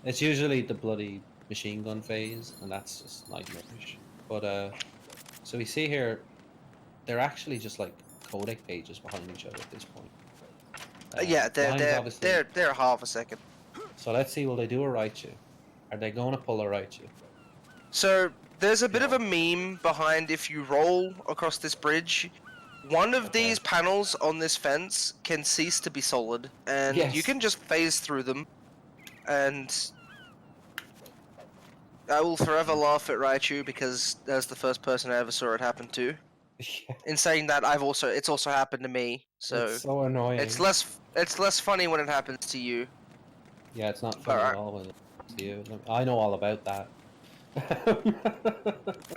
it's usually the bloody machine gun phase, and that's just nightmarish. But so we see here, they're actually just like codec pages behind each other at this point. Yeah, they're half a second. So let's see, will they do a right you? Are they going to pull a right you? So there's a bit of a meme behind if you roll across this bridge, one of these panels on this fence can cease to be solid, and you can just phase through them. And I will forever laugh at Raichu because that's the first person I ever saw it happen to. Yeah. In saying that, it's also happened to me. So it's so annoying. It's less funny when it happens to you. Yeah, it's not funny at all when it happens to you. I know all about that.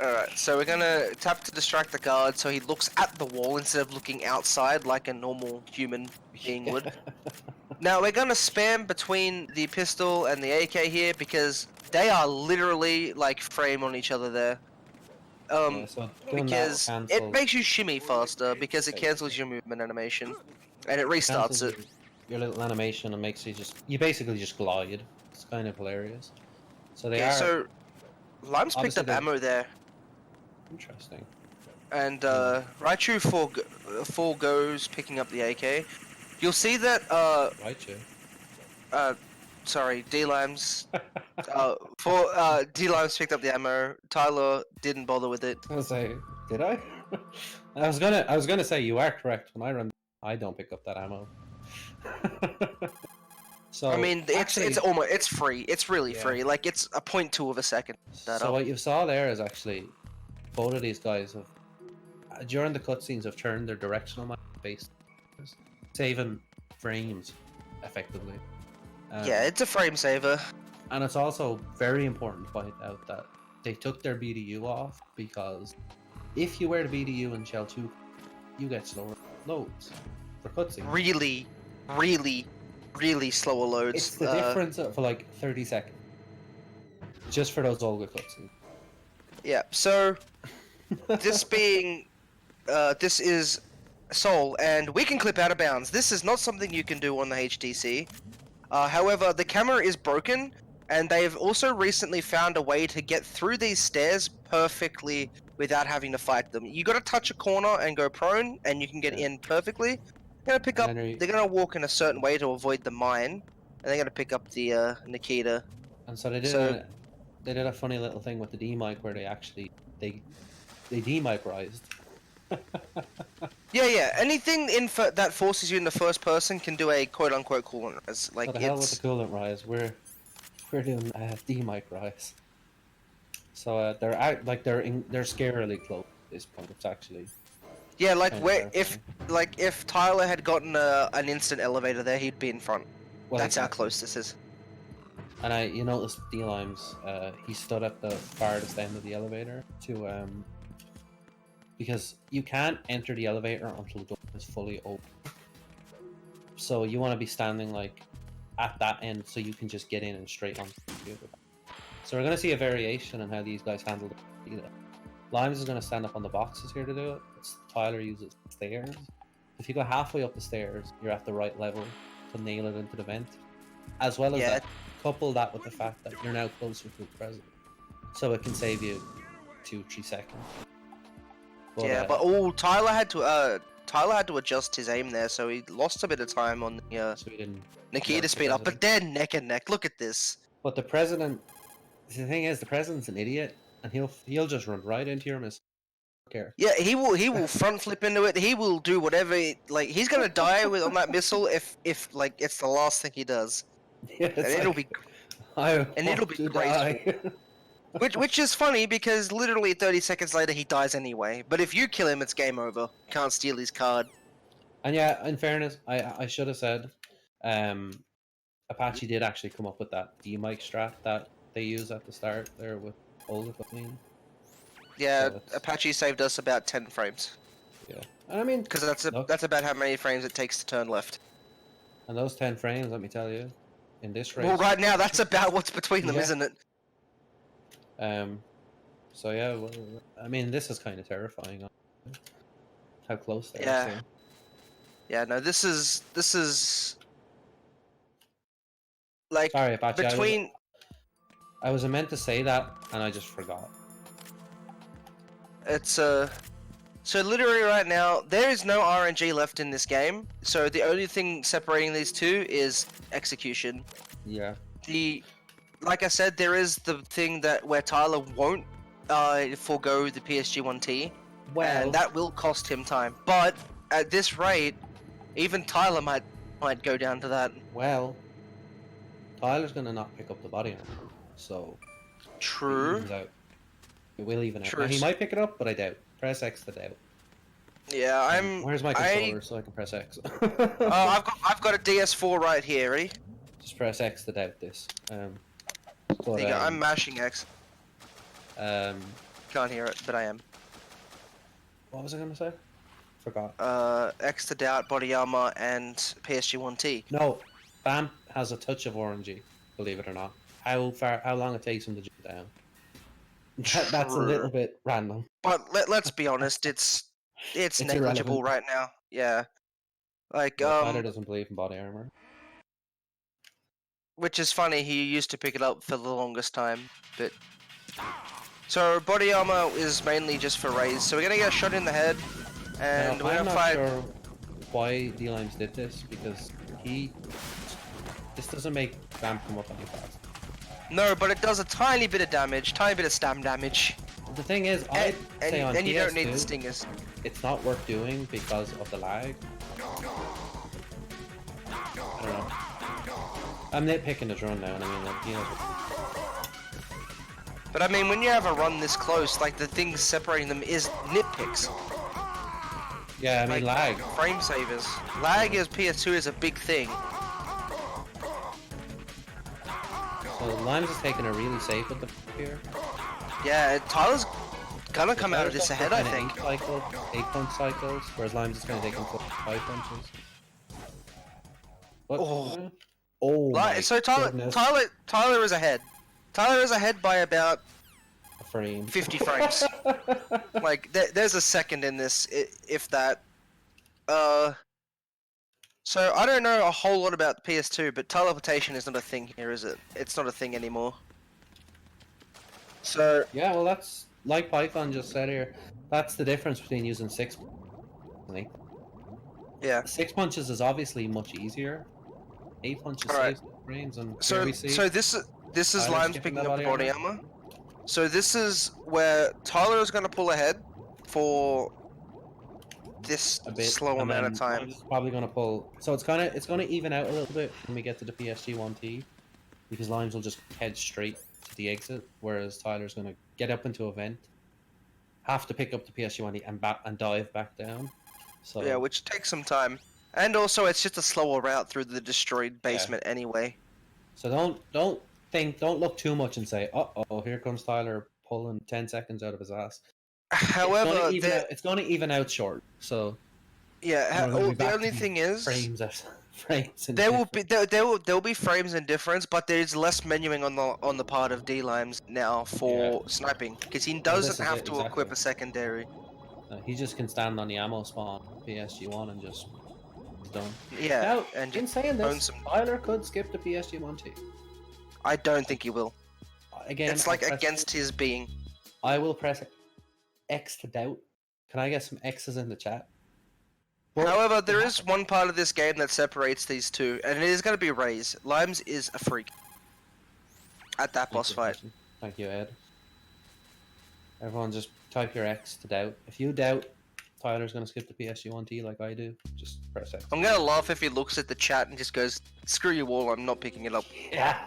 Alright, so we're gonna tap to distract the guard so he looks at the wall instead of looking outside like a normal human being would. Now we're gonna spam between the pistol and the AK here because they are literally like frame on each other there. Yeah, so because it makes you shimmy faster because it cancels your movement animation and it restarts it. Your little animation and makes you basically just glide. It's kind of hilarious. So they are. So Lime's picked up ammo there. Interesting. And Raichu foregoes picking up the AK. You'll see that Raichu. Sorry, D-Limes. D-Limes picked up the ammo. Tyler didn't bother with it. I was say, did I? I was gonna say you are correct. When I run, I don't pick up that ammo. So I mean, it's free. It's really free. Like it's a 0.2 of a second. So what you saw there is actually both of these guys have during the cutscenes have turned their directional map based, saving frames effectively. Yeah, it's a frame saver. And it's also very important to point out that they took their BDU off because if you wear the BDU in Shell 2, you get slower loads for cutscenes. Really slower loads. It's the difference for like 30 seconds. Just for those Olga cutscenes. Yeah, so this being this is Soul, and we can clip out of bounds. This is not something you can do on the HTC. However, the camera is broken, and they've also recently found a way to get through these stairs perfectly without having to fight them. You gotta touch a corner and go prone, and you can get in perfectly. They're gonna walk in a certain way to avoid the mine, and they're gonna pick up the Nikita. And so they did a funny little thing with the D-mic where they actually they demicrized. Yeah. Anything that forces you into first person can do a quote-unquote coolant rise. Like what the hell with the coolant rise? We're doing D-mic rise. So they're scarily close at this point. It's actually. Yeah, like if Tyler had gotten an instant elevator there, he'd be in front. Well, that's how close this is. And you notice D-Limes, he stood at the farthest end of the elevator to because you can't enter the elevator until the door is fully open. So you want to be standing like at that end so you can just get in and straight on the computer. So we're gonna see a variation in how these guys handle it. Limes is gonna stand up on the boxes here to do it. Tyler uses stairs. If you go halfway up the stairs, you're at the right level to nail it into the vent. As well as that, couple that with the fact that you're now closer to the president. So it can save you 2-3 seconds. But, but Tyler had to adjust his aim there, so he lost a bit of time on the so he didn't Nikita speed up, but they're neck and neck. Look at this. But the president, the thing is, the president's an idiot, and he'll just run right into your missile. Care. Yeah, he will front flip into it. He will do whatever. He's gonna die on that missile if like it's the last thing he does. Yeah, and it'll be great. Which is funny because literally 30 seconds later he dies anyway. But if you kill him, it's game over. You can't steal his card. And yeah, in fairness, I should have said, Apache did actually come up with that D-mic strat that they use at the start there with Olga. Yeah, so Apache saved us about 10 frames. Yeah, I mean, because that's about how many frames it takes to turn left. And those 10 frames, let me tell you, in this race. Well, right now that's about what's between them, isn't it? So yeah, well, I mean, this is kind of terrifying. How close they are. Yeah. Yeah. No, this is like sorry, Apache, between. I was meant to say that, and I just forgot. It's so literally right now there is no RNG left in this game. So the only thing separating these two is execution. Yeah. like I said, there is the thing that where Tyler won't forego the PSG1T, and that will cost him time. But at this rate, even Tyler might go down to that. Well, Tyler's gonna not pick up the body armor, so True. It evens out. It will even out. True. Now, he might pick it up, but I doubt. Press X to doubt. Yeah, Where's my controller so I can press X? I've got a DS4 right here. Ready? Just press X to doubt this. There you go. I'm mashing X. Can't hear it, but I am. What was I gonna say? Forgot. X to doubt, body armor, and PSG1T. No, Bam has a touch of orangey. Believe it or not. How long it takes him to jump down? That's a little bit random. But let's be honest, it's negligible irrelevant right now. Yeah, like Tyler doesn't believe in body armor. Which is funny. He used to pick it up for the longest time, but so body armor is mainly just for raise. So we're gonna get shot in the head, and now, we're gonna fight. I'm not sure why D-Limes did this because this doesn't make Bam come up any faster. No, but it does a tiny bit of damage, tiny bit of stam damage. The thing is, I'd say on and you PS2, don't need the stingers. It's not worth doing because of the lag. I don't know. I'm nitpicking his run now, and I mean, like, But I mean, when you have a run this close, like the thing separating them is nitpicks. Yeah, I mean, like, lag. Frame savers. Lag as PS2 is a big thing. So Limes is taking a really safe with the here. Yeah, Tyler's gonna come out of this ahead, I think. 8 punch cycles, whereas Limes is gonna take him 5 punches. What? So Tyler is ahead. Tyler is ahead by about a frame. 50 frames. Like there's a second in this, if that. So I don't know a whole lot about the PS2, but teleportation is not a thing here, is it? It's not a thing anymore. So yeah, well that's like Python just said here. That's the difference between using 6. Yeah. 6 punches is obviously much easier. 8 punches saves frames, and so this is Limes picking up the body armor. So this is where Tyler is going to pull ahead for this slow amount of time. I'm probably going to pull. So it's gonna even out a little bit when we get to the PSG1T, because Limes will just head straight to the exit, whereas Tyler's going to get up into a vent, have to pick up the PSG1T and dive back down. So yeah, which takes some time. And also, it's just a slower route through the destroyed basement anyway. So don't look too much and say, "Uh-oh, here comes Tyler pulling 10 seconds out of his ass." However, it's going to even out short. So yeah, the only thing is frames. There will be frames and difference, but there's less menuing on the part of D-Limes now for sniping because he doesn't have to equip a secondary. He just can stand on the ammo spawn PSG1 and just done. Yeah. Now, and in saying this, Tyler could skip the PSG1T. I don't think he will. Again, it's like against his being. I will press X to doubt. Can I get some X's in the chat? However, there is one part of this game that separates these two, and it is going to be Raze. Limes is a freak at that boss fight. Thank you, Ed. Everyone just type your X to doubt. If you doubt Tyler's going to skip the PSG1T like I do, just press X. I'm going to laugh if he looks at the chat and just goes, "Screw you all, I'm not picking it up." Yeah.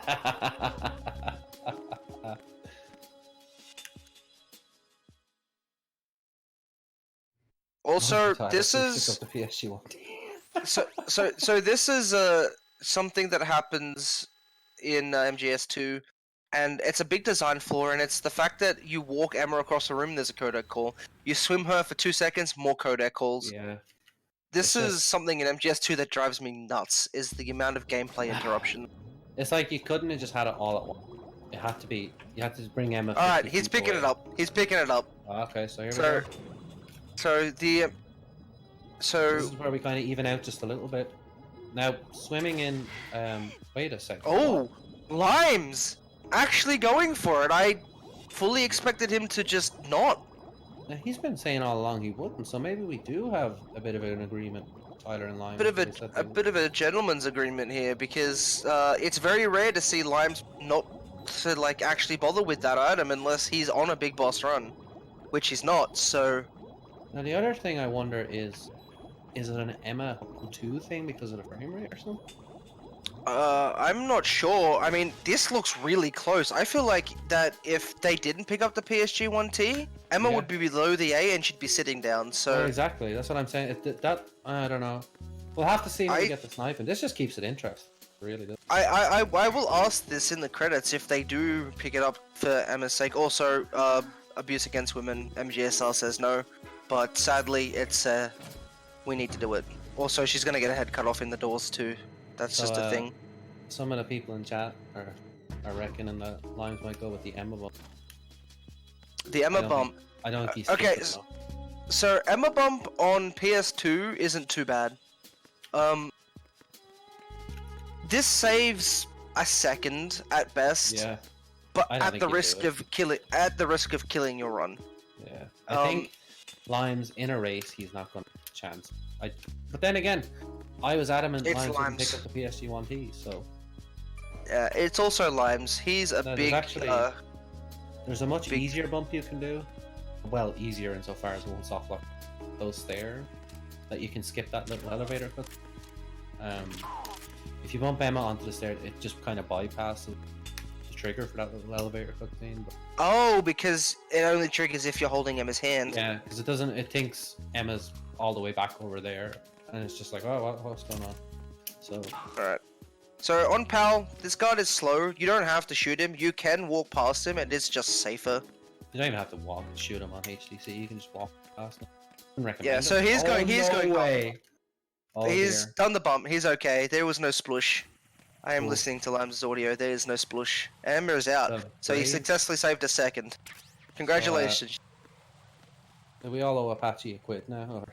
Also, this is the PSG1T. so this is something that happens in MGS2, and it's a big design flaw, and it's the fact that you walk Emma across the room, there's a codec call. You swim her for 2 seconds, more codec calls. Yeah. This is something in MGS2 that drives me nuts, is the amount of gameplay interruption. It's like you couldn't have just had it all at once. It had to be, you had to bring Emma. Alright, he's picking it up. He's picking it up. Okay, so here we go. So this is where we kind of even out just a little bit. Now, swimming in, wait a second. Oh, Limes! Actually going for it. I fully expected him to just not. Now, he's been saying all along he wouldn't, so maybe we do have a bit of an agreement, Tyler and Limes. A bit of a gentleman's agreement here, because it's very rare to see Limes not to like actually bother with that item unless he's on a big boss run, which he's not. So now the other thing I wonder is it an Emma 2 thing because of the frame rate or something? I'm not sure. I mean, this looks really close. I feel like that if they didn't pick up the PSG 1T, Emma would be below the A and she'd be sitting down. So well, exactly, that's what I'm saying. That I don't know. We'll have to see when we get the sniping. This just keeps it interesting. It really does. I will ask this in the credits if they do pick it up for Emma's sake. Also, abuse against women. MGSR says no, but sadly, it's we need to do it. Also, she's gonna get her head cut off in the doors too. That's just a thing. Some of the people in chat are reckoning that Limes might go with the Emma bump. The Emma bump. I don't think he's okay. So Emma bump on PS2 isn't too bad. This saves a second at best. Yeah. But at the risk of killing your run. Yeah. I think Limes in a race he's not going to have a chance. But then again, I was adamant Limes didn't pick up the PSG 1T, so. Yeah, it's also Limes. He's a big. There's a much easier bump you can do. Well, easier insofar as it won't soft lock those stairs. That you can skip that little elevator cut. If you bump Emma onto the stairs, it just kind of bypasses the trigger for that little elevator cutscene. Oh, because it only triggers if you're holding Emma's hand. Yeah, because it doesn't. It thinks Emma's all the way back over there, and it's just like, oh, what's going on? So. All right. So on PAL, this guard is slow. You don't have to shoot him. You can walk past him, and it's just safer. You don't even have to walk and shoot him on HTC. You can just walk past him. Yeah. So he's going. He's going away. Oh, he's done the bump. He's okay. There was no splush. I am listening to Limes' audio. There is no splush. Emma is out. So he successfully saved a second. Congratulations. We all owe Apache a quid now.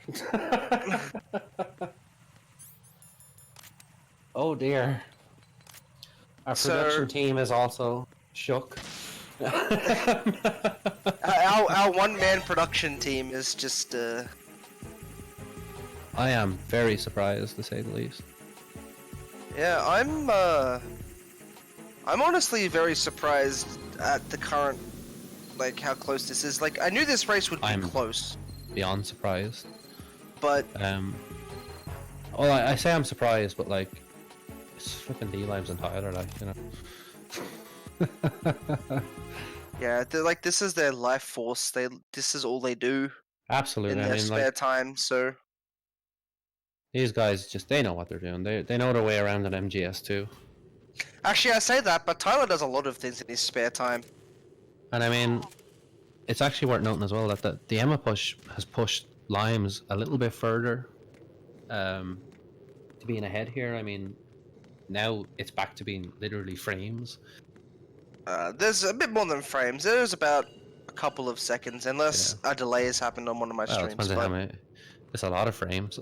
Oh dear. Our production team is also shook. Our one-man production team is just. I am very surprised, to say the least. Yeah, I'm honestly very surprised at the current, like, how close this is. Like, I knew this race would be close. Beyond surprised. But well, I say I'm surprised, but like, it's flipping D-Limes and Tyler, like, you know. Yeah, they're like, this is their life force. This is all they do. Absolutely. In their spare time, so. These guys they know what they're doing. They know their way around an MGS2. Actually, I say that, but Tyler does a lot of things in his spare time. And I mean, it's actually worth noting as well that the Emma push has pushed Limes a little bit further to being ahead here. I mean, now it's back to being literally frames. There's a bit more than frames. There's about a couple of seconds, unless a delay has happened on one of my streams. It's a lot of frames,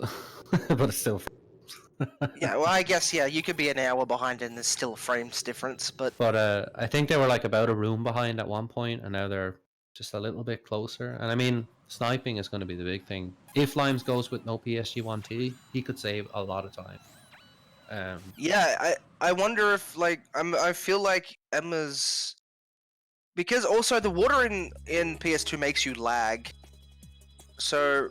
but it's still frames. Yeah, well, I guess, yeah, you could be an hour behind and there's still a frames difference, but... But I think they were like about a room behind at one point, and now they're just a little bit closer. And I mean, sniping is going to be the big thing. If Limes goes with no PSG 1T, he could save a lot of time. Yeah, I wonder if, like, I feel like Emma's... Because also the water in PS2 makes you lag. So,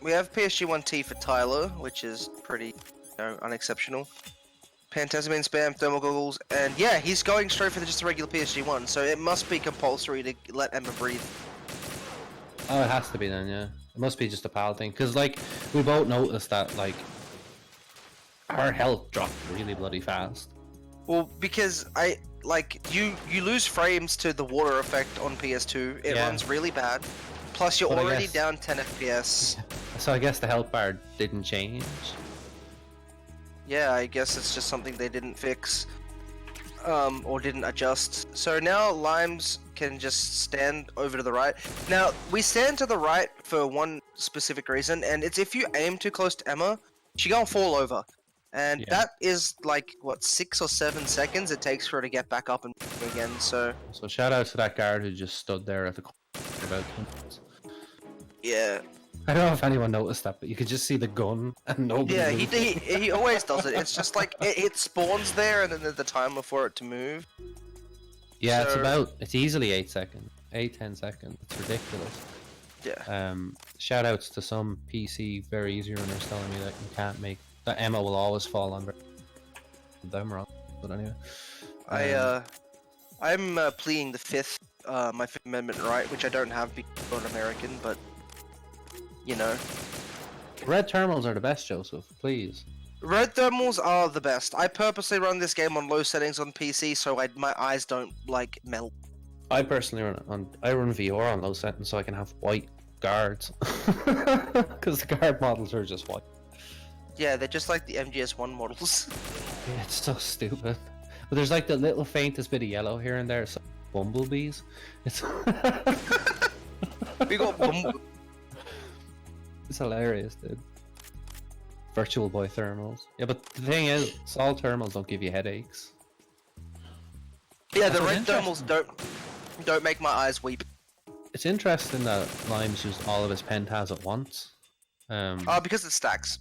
we have PSG 1T for Tyler, which is pretty, unexceptional. Phantasmine spam, thermal goggles, and yeah, he's going straight for just a regular PSG 1, so it must be compulsory to let Emma breathe. Oh, it has to be then, yeah. It must be just a PAL thing, because, like, we both noticed that, like, her health dropped really bloody fast. Well, because you lose frames to the water effect on PS2, it runs really bad. Plus, you're already down 10 FPS. So I guess the health bar didn't change. Yeah, I guess it's just something they didn't fix, or didn't adjust. So now Limes can just stand over to the right. Now, we stand to the right for one specific reason, and it's if you aim too close to Emma, she gonna fall over. And that is like, what, 6 or 7 seconds it takes for her to get back up and again, so... So shout out to that guard who just stood there at the corner for about 10 minutes. Yeah. I don't know if anyone noticed that, but you could just see the gun and nobody moved. he always does it. It's just like, it spawns there and then there's the timer for it to move. Yeah, it's easily 8 seconds. 10 seconds. It's ridiculous. Yeah. Shout outs to some PC very easy runners telling me that you can't make that Emma will always fall under them wrong. But anyway. I'm pleading the my Fifth Amendment right, which I don't have because I'm an American, but you know. Red thermals are the best, Joseph, please. Red thermals are the best. I purposely run this game on low settings on PC so my eyes don't like melt. I personally run VR on low settings so I can have white guards. Because the guard models are just white. Yeah, they're just like the MGS1 models. Yeah, it's so stupid. But there's like the little faintest bit of yellow here and there. It's like bumblebees. It's we got It's hilarious, dude. Virtual Boy thermals. Yeah, but the thing is, all thermals don't give you headaches. Yeah, the red thermals don't make my eyes weep. It's interesting that Limes used all of his pentas at once. Because it stacks.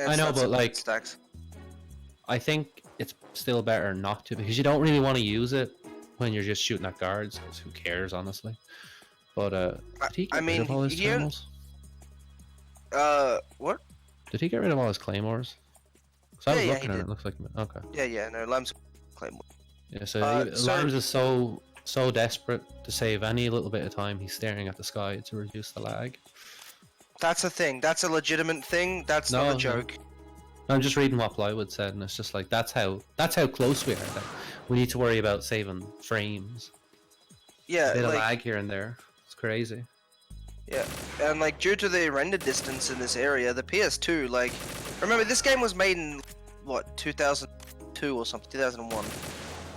I know, but like, stacks. I think it's still better not to, because you don't really want to use it when you're just shooting at guards, because who cares, honestly. But did he get rid of all his thermals? What? Did he get rid of all his claymores? Because I was looking at it, it looks like... Okay. Yeah, no, Limes claymore. Yeah, so Limes is so desperate to save any little bit of time, he's staring at the sky to reduce the lag. That's a thing. That's a legitimate thing. That's not a joke. No, I'm just reading what Plywood said, and it's just like that's how close we are. That we need to worry about saving frames. Yeah, a bit of lag here and there. It's crazy. Yeah, and like due to the render distance in this area, the PS2, like, remember this game was made in what 2002 or something, 2001.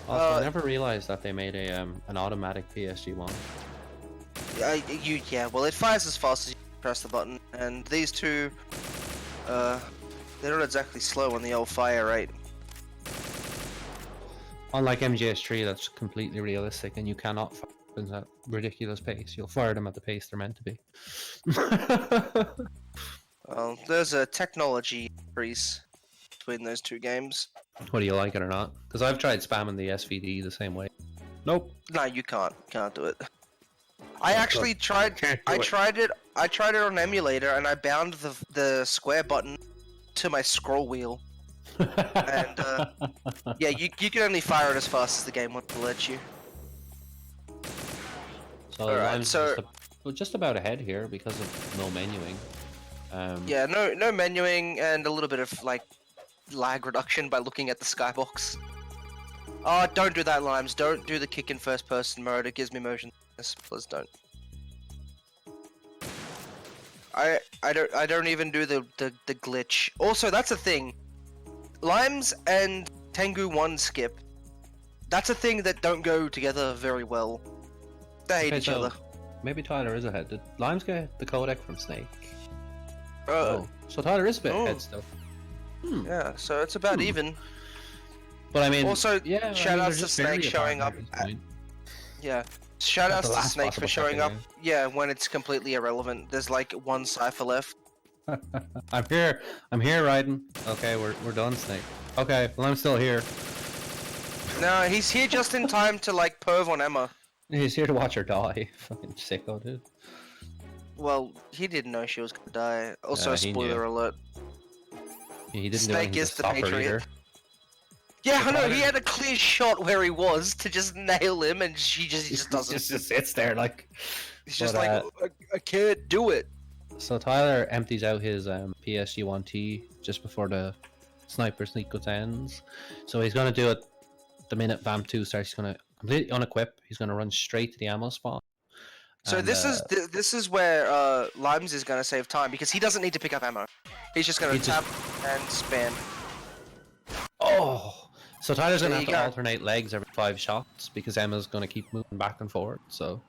Also, I never realized that they made a an automatic PSG one. Yeah, well, it fires as fast as you press the button, and these two, they're not exactly slow on the old fire rate. Unlike MGS3, that's completely realistic, and you cannot fire them at ridiculous pace. You'll fire them at the pace they're meant to be. Well, there's a technology increase between those two games. Whether you like it or not, because I've tried spamming the SVD the same way. Nope. No, you can't do it. I actually tried. I tried it on emulator, and I bound the square button to my scroll wheel. And yeah, you can only fire it as fast as the game will let you. So I'm just about ahead here because of no menuing. Yeah, no menuing and a little bit of like lag reduction by looking at the skybox. Oh, don't do that, Limes. Don't do the kick in first person mode. It gives me motion sickness. Please don't. I don't even do the glitch. Also, that's a thing. Limes and Tengu 1 skip. That's a thing that don't go together very well. They hate each other. Maybe Tyler is ahead. Did Limes get the codec from Snake? Oh, so Tyler is a bit ahead still. Yeah, so it's about even. But I mean, also, yeah, shout outs to Snake showing up. Yeah, shout outs to Snake for showing up. Yeah, when it's completely irrelevant. There's like one cipher left. I'm here, Raiden. Okay, we're done, Snake. Okay, well I'm still here. No, he's here just in time to like perv on Emma. He's here to watch her die. Fucking sicko, dude. Well, he didn't know she was gonna die. Also, spoiler alert. Yeah, he didn't Snake is the Patriot. Yeah, I know, he had a clear shot where he was to just nail him, and she just doesn't. just sits there like... He's just like, I can't do it. So Tyler empties out his PSG-1T just before the sniper sneak ends. So he's going to do it the minute Vamp 2 starts. He's going to completely unequip. He's going to run straight to the ammo spawn. So and, this is where Limes is going to save time, because he doesn't need to pick up ammo. He's just going to tap and spam. Oh! So Tyler's going to have to alternate legs every 5 shots, because Emma's going to keep moving back and forward, so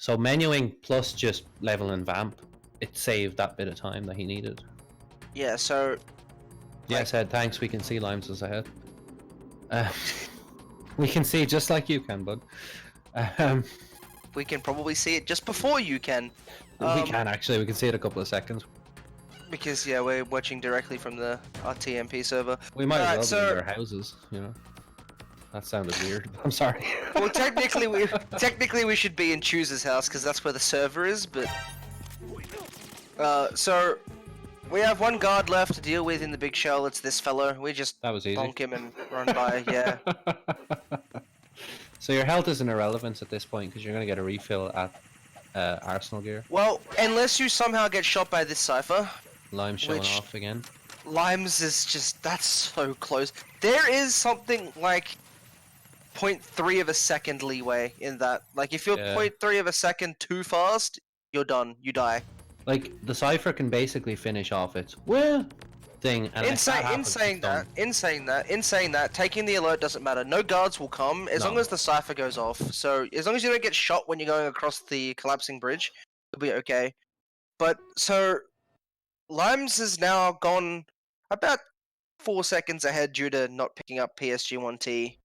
menuing plus just leveling Vamp, it saved that bit of time that he needed. Yeah, so... Yeah, I said thanks, we can see Limes is ahead. We can see just like you can, bud. We can probably see it just before you can. We can actually, we can see it a couple of seconds. Because, yeah, we're watching directly from the TMP server. We might as well be in their houses, you know. that sounded weird. I'm sorry. Well, technically we should be in Choose's house because that's where the server is. But so we have one guard left to deal with in the big shell. It's this fellow. We just That was easy. bonk him and run by. Yeah. So your health is an irrelevance at this point because you're gonna get a refill at Arsenal gear. Well, unless you somehow get shot by this cipher. Lime showing off again. Limes is just, that's so close. There is something like 0.3 of a second leeway in that. Like if you're 0.3 of a second too fast, you're done. You die. Like the cipher can basically finish off its thing. And in saying that, taking the alert doesn't matter. No guards will come as long as the cipher goes off. So as long as you don't get shot when you're going across the collapsing bridge, you'll be okay. But so Limes is now gone about 4 seconds ahead due to not picking up PSG1T.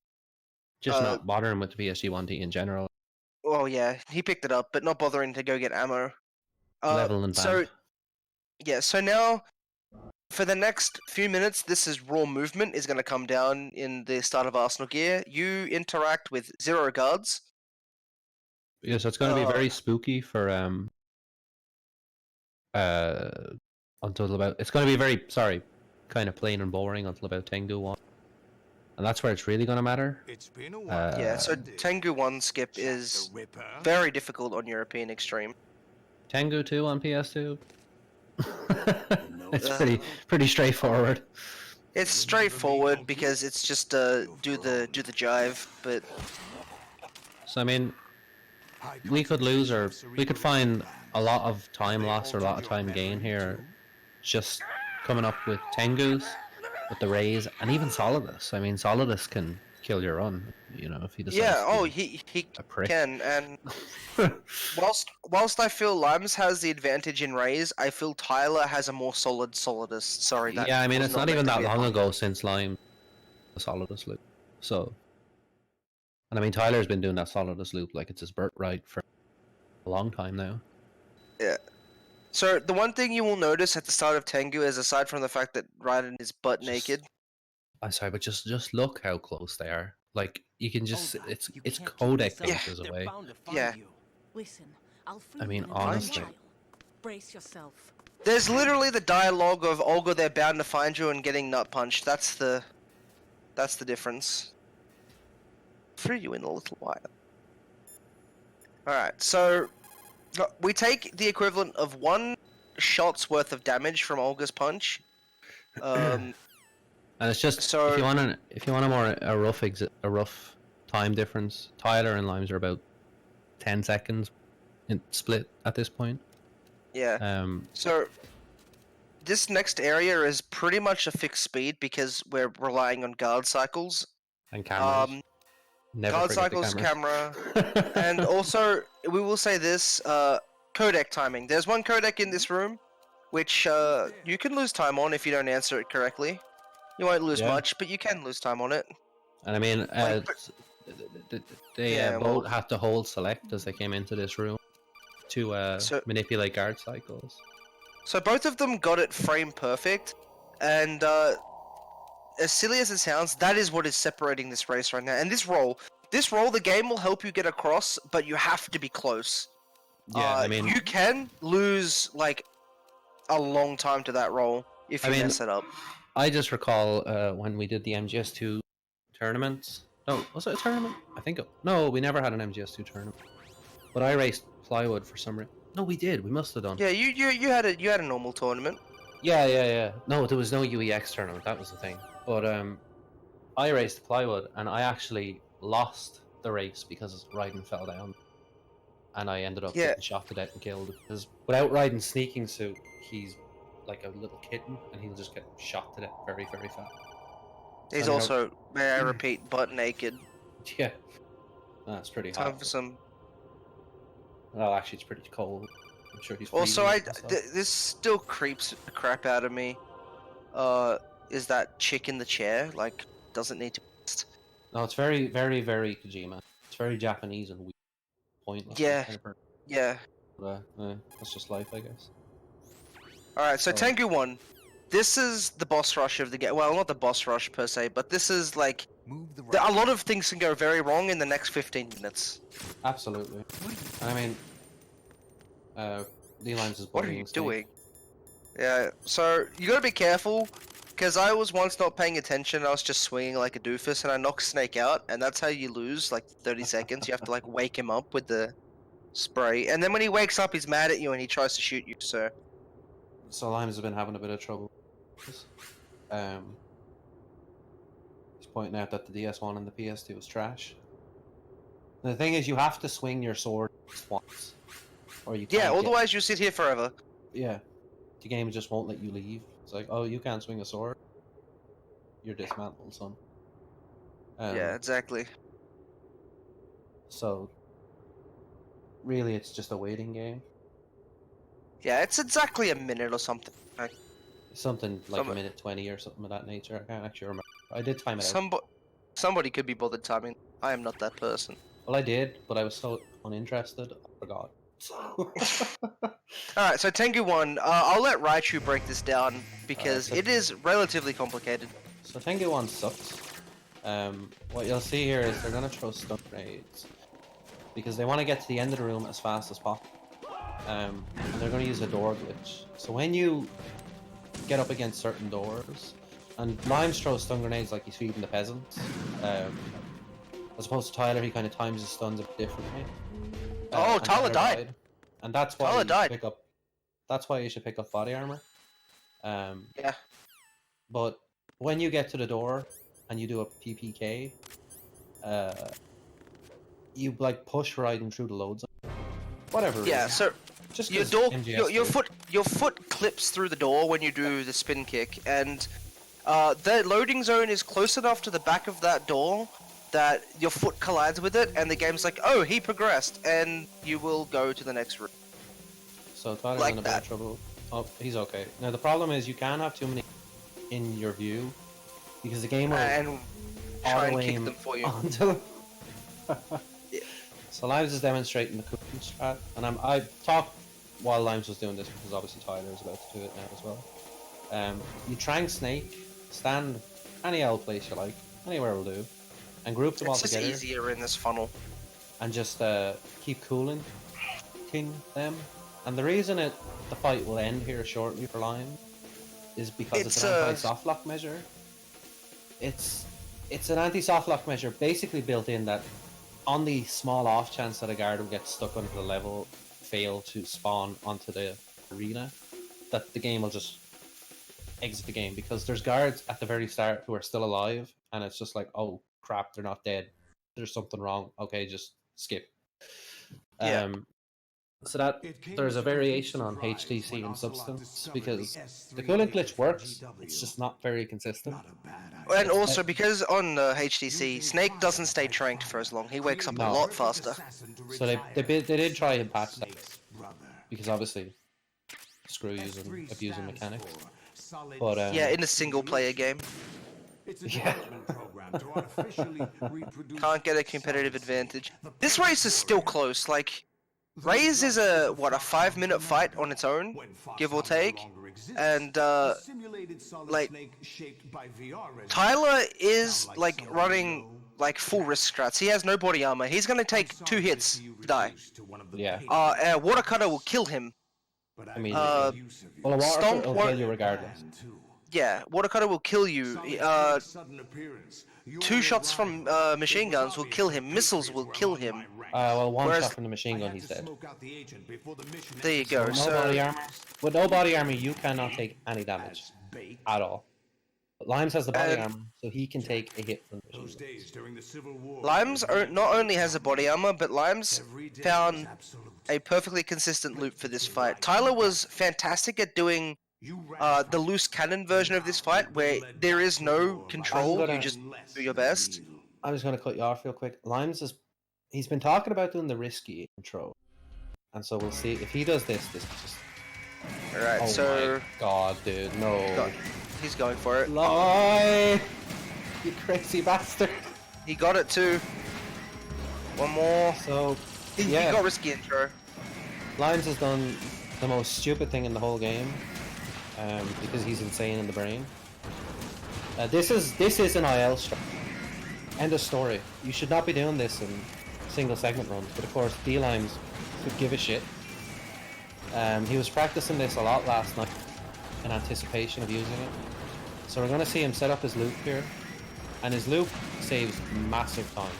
Just not bothering with the PSG1T in general. Well, yeah, he picked it up, but not bothering to go get ammo. Level and band. So now, for the next few minutes, this is raw movement is going to come down in the start of Arsenal gear. You interact with 0 guards. Yeah, so it's going to be very spooky for until about. It's going to be very kind of plain and boring until about Tengu 1. And that's where it's really going to matter. It's been a while. Yeah, so Tengu 1 skip is very difficult on European Extreme. Tengu 2 on PS2. It's pretty straightforward. It's straightforward because it's just do the jive, but so I mean, we could lose or we could find a lot of time loss or a lot of time gain here, just coming up with Tengus, with the Rays, and even Solidus. I mean, Solidus can kill your run, you know, if he decides. Yeah, he can, and whilst I feel Limes has the advantage in Rays, I feel Tyler has a more solid Solidus. Sorry, that yeah, I mean, it's not even that long ago since Lime the Solidus loop. So, and I mean, Tyler's been doing that Solidus loop like it's his birthright for a long time now. Yeah. So the one thing you will notice at the start of Tengu is, aside from the fact that Raiden is butt naked. I'm sorry, but just look how close they are. Like you can just it's codec inches away. Yeah. Listen, I mean, honestly. Brace yourself. There's literally the dialogue of Olga, they're bound to find you, and getting nut punched. That's the difference. Free you in a little while. Alright, so we take the equivalent of 1 shot's worth of damage from Olga's punch. And it's just so, if you want a rough time difference, Tyler and Limes are about 10 seconds in split at this point. Yeah. So this next area is pretty much a fixed speed because we're relying on guard cycles and cameras. Guard cycles, camera, and also we will say this: codec timing. There's one codec in this room, which you can lose time on if you don't answer it correctly. You won't lose much, but you can lose time on it. And I mean, they both have to hold select as they came into this room to manipulate guard cycles. So both of them got it frame perfect, and as silly as it sounds, that is what is separating this race right now. And this roll, the game will help you get across, but you have to be close. Yeah, I mean, you can lose like a long time to that roll if you mess it up. I just recall when we did the MGS2 tournaments. No, was it a tournament? I think no, we never had an MGS2 tournament. But I raced plywood for some reason. No, we did. We must have done. Yeah, you had a normal tournament. Yeah. No, there was no UEX tournament. That was the thing. But I raced plywood, and I actually lost the race because Raiden fell down, and I ended up getting shot to death and killed. Because without Raiden's sneaking suit, he's like a little kitten, and he'll just get shot to death very, very fast. He's also, may I repeat, butt naked. Yeah, that's pretty hot. Time for some. Well, actually, it's pretty cold. I'm sure he's. Also, this still creeps the crap out of me. Is that chick in the chair? Like, doesn't need to. No, it's very, very, very Kojima. It's very Japanese and weird, pointless. Yeah. Yeah. But, that's just life, I guess. Alright, so Tengu 1. This is the boss rush of the game. Well, not the boss rush per se, but this is like A lot of things can go very wrong in the next 15 minutes. Absolutely. I mean, Limes is What are bullying you Snake. doing? Yeah, so you gotta be careful, because I was once not paying attention, I was just swinging like a doofus, and I knocked Snake out, and that's how you lose, like, 30 seconds. You have to, like, wake him up with the spray, and then when he wakes up, he's mad at you, and he tries to shoot you, so... So Limes has been having a bit of trouble. He's pointing out that the DS1 and the PS2 was trash. And the thing is, you have to swing your sword once, or you can't. Yeah, otherwise you sit here forever. Yeah, the game just won't let you leave. It's like, oh, you can't swing a sword. You're dismantled, son. Yeah, exactly. So, really, it's just a waiting game. Yeah, it's exactly a minute or something. Like, something like a minute 20 or something of that nature. I can't actually remember. I did time it out. Somebody could be bothered timing. I am not that person. Well, I did, but I was so uninterested, I forgot. Alright, so Tengu 1, I'll let Raichu break this down, because it is relatively complicated. So Tengu 1 sucks. What you'll see here is they're going to throw stun grenades, because they want to get to the end of the room as fast as possible. And they're going to use a door glitch. So when you get up against certain doors, and Limes throws stun grenades like he's feeding the peasants, as opposed to Tyler, he kind of times his stuns a bit differently. Oh, Tyler died. And that's why Tyler died. That's why you should pick up body armor. Yeah. But when you get to the door and you do a PPK, you like push right in through the load zone. Whatever. Yeah. So just your foot clips through the door when you do the spin kick, and the loading zone is close enough to the back of that door that your foot collides with it, and the game's like, oh, he progressed, and you will go to the next room. So Tyler's like in a bit of trouble. Oh, he's okay. Now the problem is you can't have too many in your view, because the game will and try and kick them for you. Yeah. So Limes is demonstrating the cooking strat, and I talked while Limes was doing this because obviously Tyler is about to do it now as well. You trank Snake, stand any old place you like, anywhere will do, and group them all together. It's just easier in this funnel. And just keep cooling, king them. And the reason the fight will end here shortly for Limes is because it's an anti-softlock measure. It's an anti-softlock measure basically built in that on the small off chance that a guard will get stuck under the level, fail to spawn onto the arena, that the game will just exit the game, because there's guards at the very start who are still alive, and it's just like, oh crap, they're not dead, there's something wrong, okay, just skip. Yeah. So that there's a variation on HTC and Substance, because the cooling glitch works, it's just not very consistent. And also because on HTC, Snake doesn't stay tranked for as long. He wakes up a lot faster. So they did try and patch that, because obviously screw abusing mechanics. But yeah, in a single player game. Yeah. Can't get a competitive advantage. This race is still close. Like, Raze is a 5-minute fight on its own, give or take, and like Tyler is like running like full risk strats. He has no body armor. He's gonna take 2 hits to die. Yeah. Water Cutter will kill him. I mean, well, a water cutter will kill you regardless. Yeah, Water Cutter will kill you. 2 shots from machine guns will kill him. Missiles will kill him. Well, one shot from the machine gun, he's dead. There you go. With no body armor, you cannot take any damage at all. But Limes has the body armor, so he can take a hit from the machine gun. Limes not only has a body armor, but Limes found a perfectly consistent loop for this fight. Tyler was fantastic at doing the loose cannon version of this fight, where there is no control, you just do your best. I'm just going to cut you off real quick. Limes he's been talking about doing the risky intro, and so we'll see if he does this is just... Alright, oh so... my god, dude, no. He's going for it. Lie! You crazy bastard! He got it too. One more. So, he got risky intro. Limes has done the most stupid thing in the whole game, because he's insane in the brain. This is an IL strat. End of story. You should not be doing this in single segment runs, but of course D-Limes could give a shit. He was practicing this a lot last night in anticipation of using it. So we're going to see him set up his loop here, and his loop saves massive time.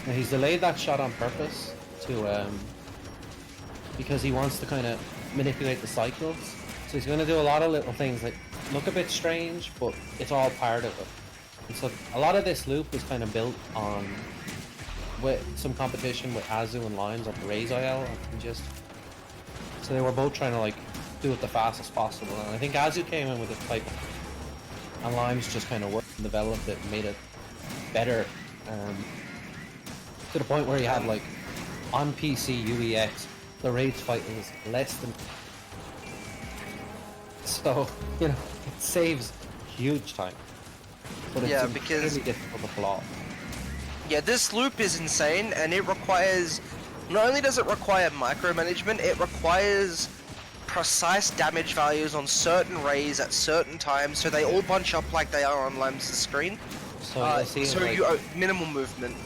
Now he's delayed that shot on purpose to because he wants to kind of manipulate the cycles. So he's going to do a lot of little things that look a bit strange, but it's all part of it. And so a lot of this loop was kind of built on with some competition with Azu and Limes on the Raze IL and just so they were both trying to like do it the fastest possible. And I think Azu came in with a type and Limes just kind of worked and developed it and made it better to the point where he had like on PC UEX the Raze fight is less than, so you know it saves huge time, but it's really difficult to pull off. Yeah, this loop is insane, and it requires, not only does it require micromanagement, it requires precise damage values on certain rays at certain times, so they all bunch up like they are on Limes' screen. So you'll see you minimal movement.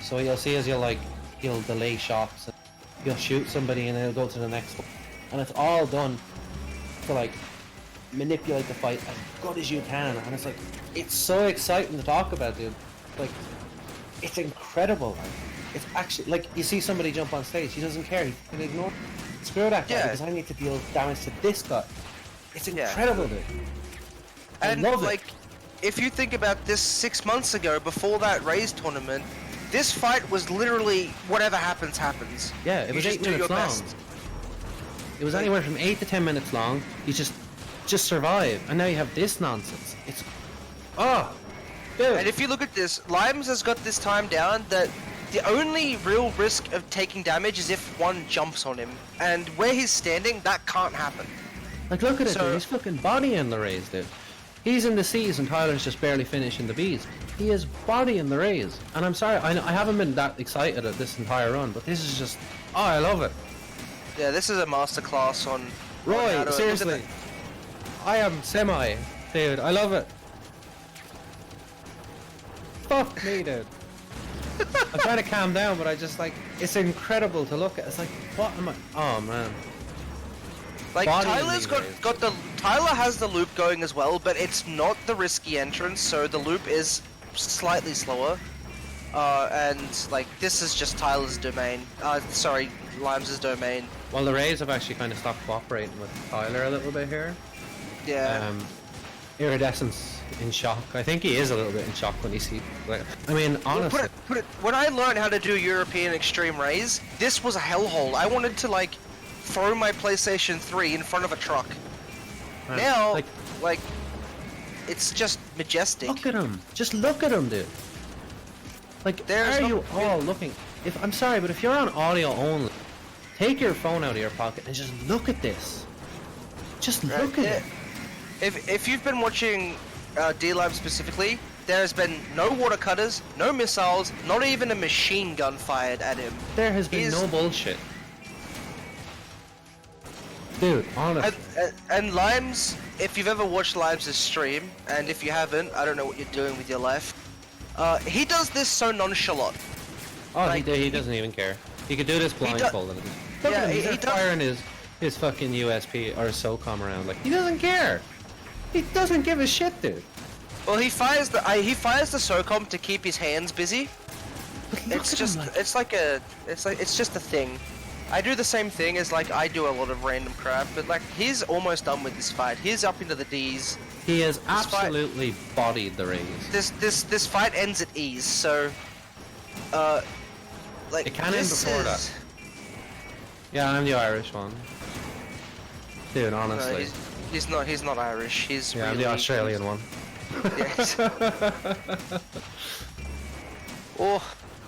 So you'll see as he'll delay shots, and he'll shoot somebody and then he'll go to the next one. And it's all done to like manipulate the fight as good as you can, and it's like, it's so exciting to talk about, dude. Like, it's incredible, man. It's actually, like, you see somebody jump on stage, he doesn't care, he can ignore it. Screw that guy, because I need to deal damage to this guy. It's incredible, dude. And, like, if you think about this 6 months ago, before that Raze tournament, this fight was literally, whatever happens, happens. Yeah, it was 8 minutes long. It was anywhere from 8 to 10 minutes long. You just survive, and now you have this nonsense. It's, dude. And if you look at this, Limes has got this time down that the only real risk of taking damage is if one jumps on him. And where he's standing, that can't happen. Like, look at it, dude. He's fucking bodying the Raze, dude. He's in the C's and Tyler's just barely finishing the B's. He is bodying the Raze. And I'm sorry, I haven't been that excited at this entire run, but this is just, I love it. Yeah, this is a masterclass on... Roy, seriously. I am semi, dude. I love it. Fuck me, dude. I'm trying to calm down, but I just like, it's incredible to look at. It's like, what am I? Oh man. Like Tyler has the loop going as well, but it's not the risky entrance, so the loop is slightly slower. And like this is just Tyler's domain. Sorry, Limes' domain. Well, the Rays have actually kind of stopped cooperating with Tyler a little bit here. Yeah. Iridescence in shock. I think he is a little bit in shock when he sees. Like, I mean, honestly. Well, when I learned how to do European Extreme Rays, this was a hellhole. I wanted to like throw my PlayStation 3 in front of a truck. Man, now, like, it's just majestic. Look at him. Just look at him, dude. Like, are you all looking? I'm sorry, but if you're on audio only, take your phone out of your pocket and just look at this. Just look at it. If you've been watching D-Lab specifically, there has been no water cutters, no missiles, not even a machine gun fired at him. There has been no bullshit. Dude, honestly. And Limes, if you've ever watched Limes' stream, and if you haven't, I don't know what you're doing with your life. He does this so nonchalant. Oh, like, he doesn't even care. He could do this blindfolded. Look at him, he's firing his fucking USP or SOCOM around. Like, he doesn't care. He doesn't give a shit, dude. Well, he fires the SOCOM to keep his hands busy. It's just it's just a thing. I do the same thing as like I do a lot of random crap, but like he's almost done with this fight. He's up into the D's. He has absolutely bodied the Rays. This fight ends at ease, so like it can end before that. Yeah, I'm the Irish one. Dude, honestly. No, he's not Irish. He's really... I'm the Australian one. Yes.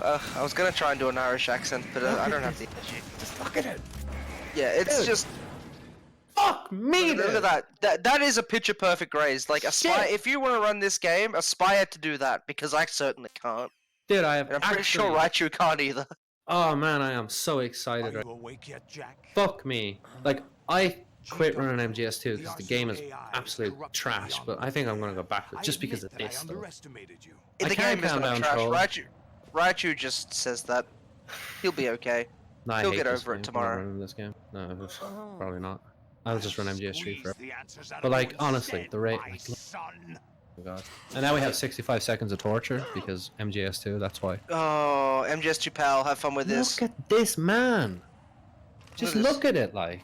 I was gonna try and do an Irish accent, but I don't have the energy. Just look at it. Yeah, it's just. Fuck me, dude. Look at that. That is a picture perfect raise. Like if you want to run this game, aspire to do that because I certainly can't. Dude, I'm pretty sure Raichu can't either. Oh man, I am so excited. Are you awake yet, Jack? Fuck me. Like I quit running MGS2 because the game is absolute trash. But I think I'm gonna go back to it just because of this. Though. The game is not trash. Raichu just says that. He'll be okay. No, He'll get over it tomorrow. I'm this game. No, probably not. I'll just run MGS3 forever. But like, honestly, the rate. Like, oh god. And now we have 65 seconds of torture because MGS2. That's why. Oh, MGS2 pal, have fun with this. Look at this, man. Just look at it, like.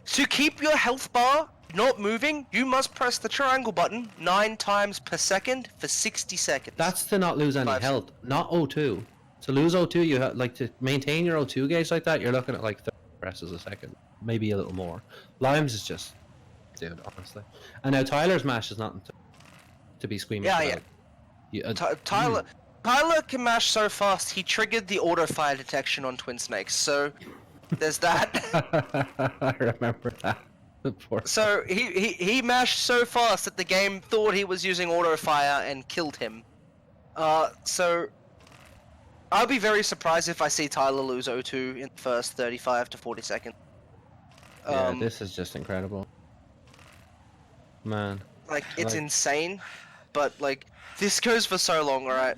To keep your health bar not moving, you must press the triangle button 9 times per second for 60 seconds. That's to not lose any health, not O2. To lose O2, you have like to maintain your O2 gauge like that. You're looking at like 30 presses a second, maybe a little more. Limes is just, dude, honestly. And now Tyler's mash is nothing to be squeamish about. Yeah. Tyler can mash so fast. He triggered the auto fire detection on Twin Snakes. So there's that. I remember that. So he mashed so fast that the game thought he was using auto fire and killed him. So I'll be very surprised if I see Tyler lose O2 in the first 35 to 40 seconds. Yeah, this is just incredible. Man. Like, it's insane, but like, this goes for so long, alright?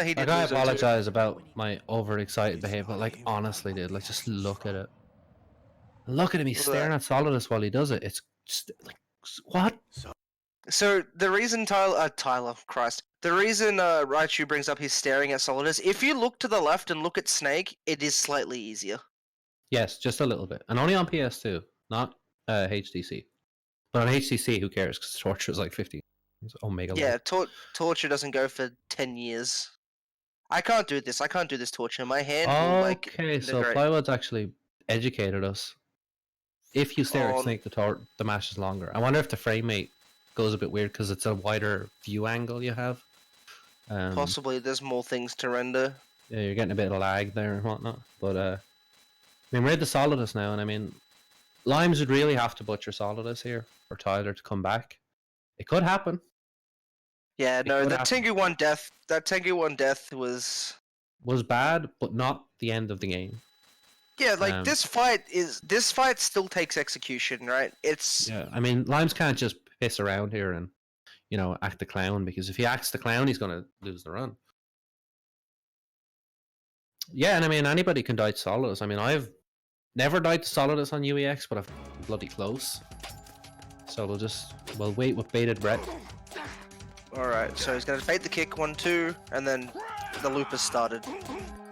He did I apologize about my overexcited behavior, but like, honestly, dude, like, just look at it. Look at him, he's staring at Solidus while he does it. It's just, like, what? So the reason the reason Raichu brings up his staring at Solidus, if you look to the left and look at Snake, it is slightly easier. Yes, just a little bit, and only on PS2, not HTC. But on HTC, who cares? Because Torture is like 50. It's Omega. Yeah, Torture doesn't go for 10 years. I can't do this. I can't do this Torture. My hand will like. Okay, so Plywood's actually educated us. If you stare at Snake, the mash is longer. I wonder if the frame rate goes a bit weird because it's a wider view angle you have. Possibly, there's more things to render. Yeah, you're getting a bit of lag there and whatnot. But I mean, we're at the Solidus now, and I mean, Limes would really have to butcher Solidus here for Tyler to come back. It could happen. Yeah, no, that Tengu 1 death. That Tengu 1 death was bad, but not the end of the game. Yeah, like this fight still takes execution, right? Yeah, I mean, Limes can't just piss around here and, you know, act the clown, because if he acts the clown, he's gonna lose the run. Yeah, and I mean, anybody can die to Solidus. I mean, I've never died to Solidus on UEX, but I've bloody close. So we'll wait with bated breath. Alright, so he's gonna bait the kick 1-2, and then the loop has started.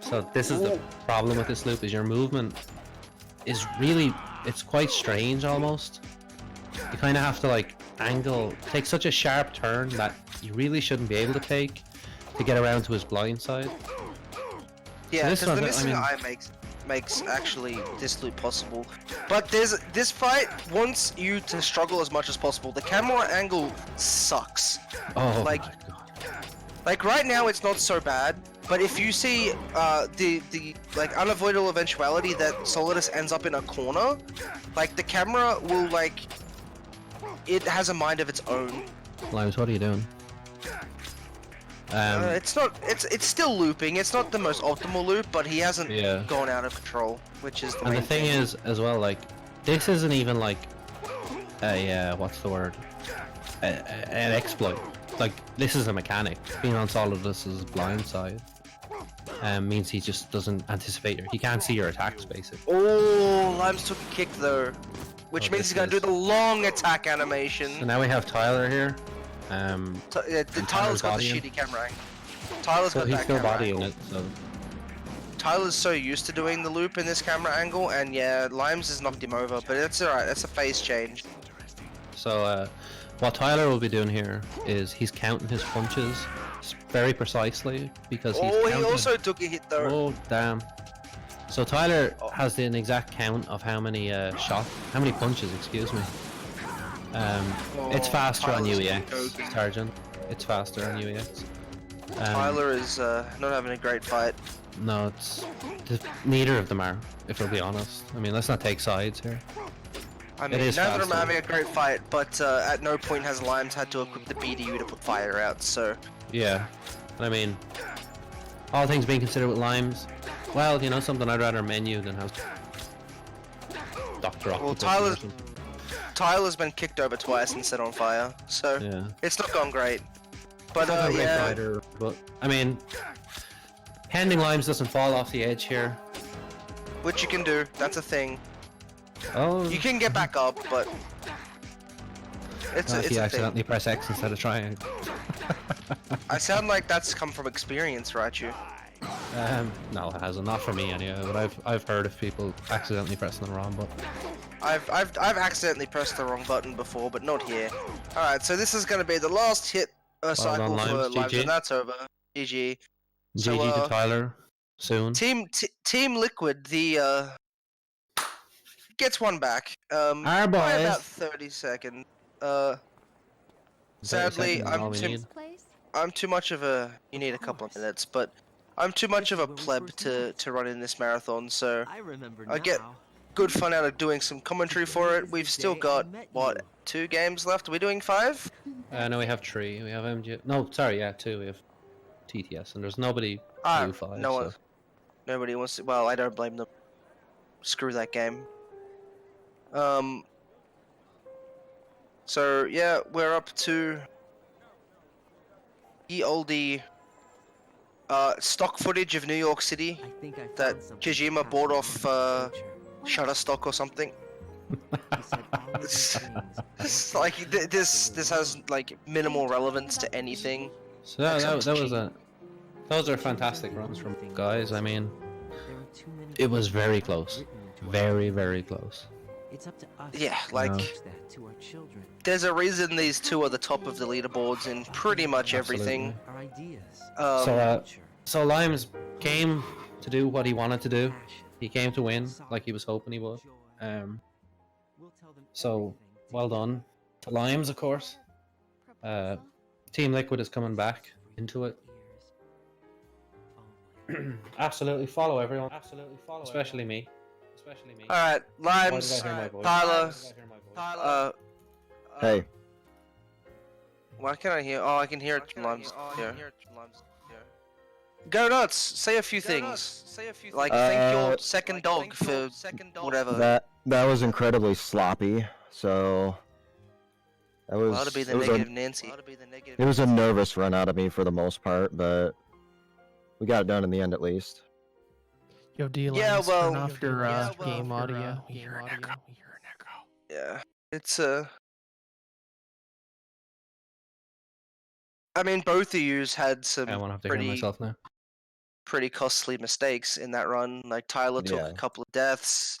So this is the problem with this loop, is your movement is really, it's quite strange almost. You kind of have to like take such a sharp turn that you really shouldn't be able to take to get around to his blind side. Yeah, because the missing eye makes actually this loop possible. But this fight wants you to struggle as much as possible. The camera angle sucks. Oh like, my god. Like right now it's not so bad, but if you see the like unavoidable eventuality that Solidus ends up in a corner, like the camera will like, it has a mind of its own. Limes, what are you doing? It's still looping. It's not the most optimal loop, but he hasn't gone out of control, which is the main thing. Is as well, like, this isn't even like a what's the word? An exploit. Like, this is a mechanic. Being on Solidus's blind side means he just doesn't anticipate he can't see your attacks basically. Oh, Limes took a kick though, which means he's gonna do the long attack animation. So now we have Tyler here. Tyler's got the shitty camera angle. Tyler's got that camera angle. It, so. Tyler's so used to doing the loop in this camera angle, and yeah, Limes has knocked him over, but it's alright, that's a phase change. So, what Tyler will be doing here is he's counting his punches very precisely, because he also took a hit though. Oh, damn. So Tyler has an exact count of how many punches, excuse me. It's faster on UEX, Sergeant. It's faster on UEX. Tyler is not having a great fight. No, neither of them are, if we'll be honest. I mean, let's not take sides here. I mean, neither of them are having a great fight, but at no point has Limes had to equip the BDU to put fire out, so... Yeah, I mean, all things being considered with Limes, well, you know, something I'd rather menu than have Dr. Octopus. Well, Tyler's been kicked over twice and set on fire, so Yeah. it's not gone great. But Not a great yeah, rider, but I mean, Pending Limes doesn't fall off the edge here. which you can do. That's a thing. Oh. You can get back up, but it's If you a accidentally thing. press X instead of trying. I sound like that's come from experience, right? You? No, it hasn't. Not for me anyway. But I've heard of people accidentally pressing the wrong button. I've accidentally pressed the wrong button before, but not here. All right, so this is gonna be the last hit cycle done, for Limes. Limes, GG. and that's over. GG. So, GG to Tyler. Soon. Team Liquid, the gets one back. Our By boys. about 30 seconds. 30 Sadly, seconds is all we need. I'm too much of a. You need a couple of minutes, but I'm too much of a pleb to run in this marathon. So I get good fun out of doing some commentary for it. We've still got what 2 games left. Are we doing 5? No, we have 3. We have MG. No, sorry, yeah, 2. We have TTS, and there's nobody blue 5. No so. one. Nobody wants to. Well, I don't blame them. Screw that game. So yeah, we're up to the oldie stock footage of New York City that Kojima bought off Shutterstock or something. It's like this has like minimal relevance to anything. So those are fantastic runs from guys. I mean, it was very close, very, very close. It's up to us. Yeah, like that to our children. there's a reason these two are the top of the leaderboards in pretty much everything. Our ideas. So Limes came to do what he wanted to do. He came to win, like he was hoping he would. So well done to Limes, of course. Team Liquid is coming back into it. Absolutely follow everyone. Absolutely follow, especially me. All right, Limes, Tyler. Hey. Why can't I hear? Oh, I can hear it from Limes. Yeah. Go nuts. Say a few things. Like thank your second dog for whatever. That was incredibly sloppy. So that was. Well, to be the negative Nancy. It was a nervous run out of me for the most part, but we got it done in the end at least. Yo, D-Lines, Yeah, well, turn off your game audio. We hear an echo. Yeah, it's I mean, both of yous had some I won't have to hear myself now. pretty costly mistakes in that run. Like Tyler took a couple of deaths.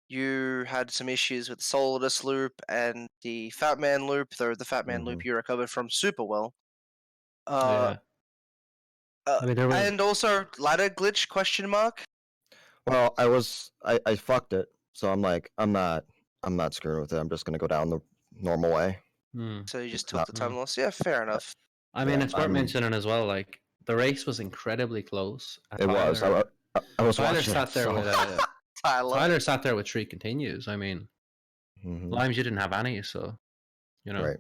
You had some issues with the Solidus loop and the Fat Man loop, though the Fat Man loop you recovered from super well. Yeah. I mean, and also ladder glitch question mark. Well, I fucked it, so I'm like, I'm not screwing with it. I'm just gonna go down the normal way. So you just took the time loss. Yeah, fair enough. I mean, it's worth mentioning as well. Like the race was incredibly close. It was. I was Tyler watching. Sat there with Tyler sat there with 3 continues. I mean, Limes, you didn't have any, so you know. Right.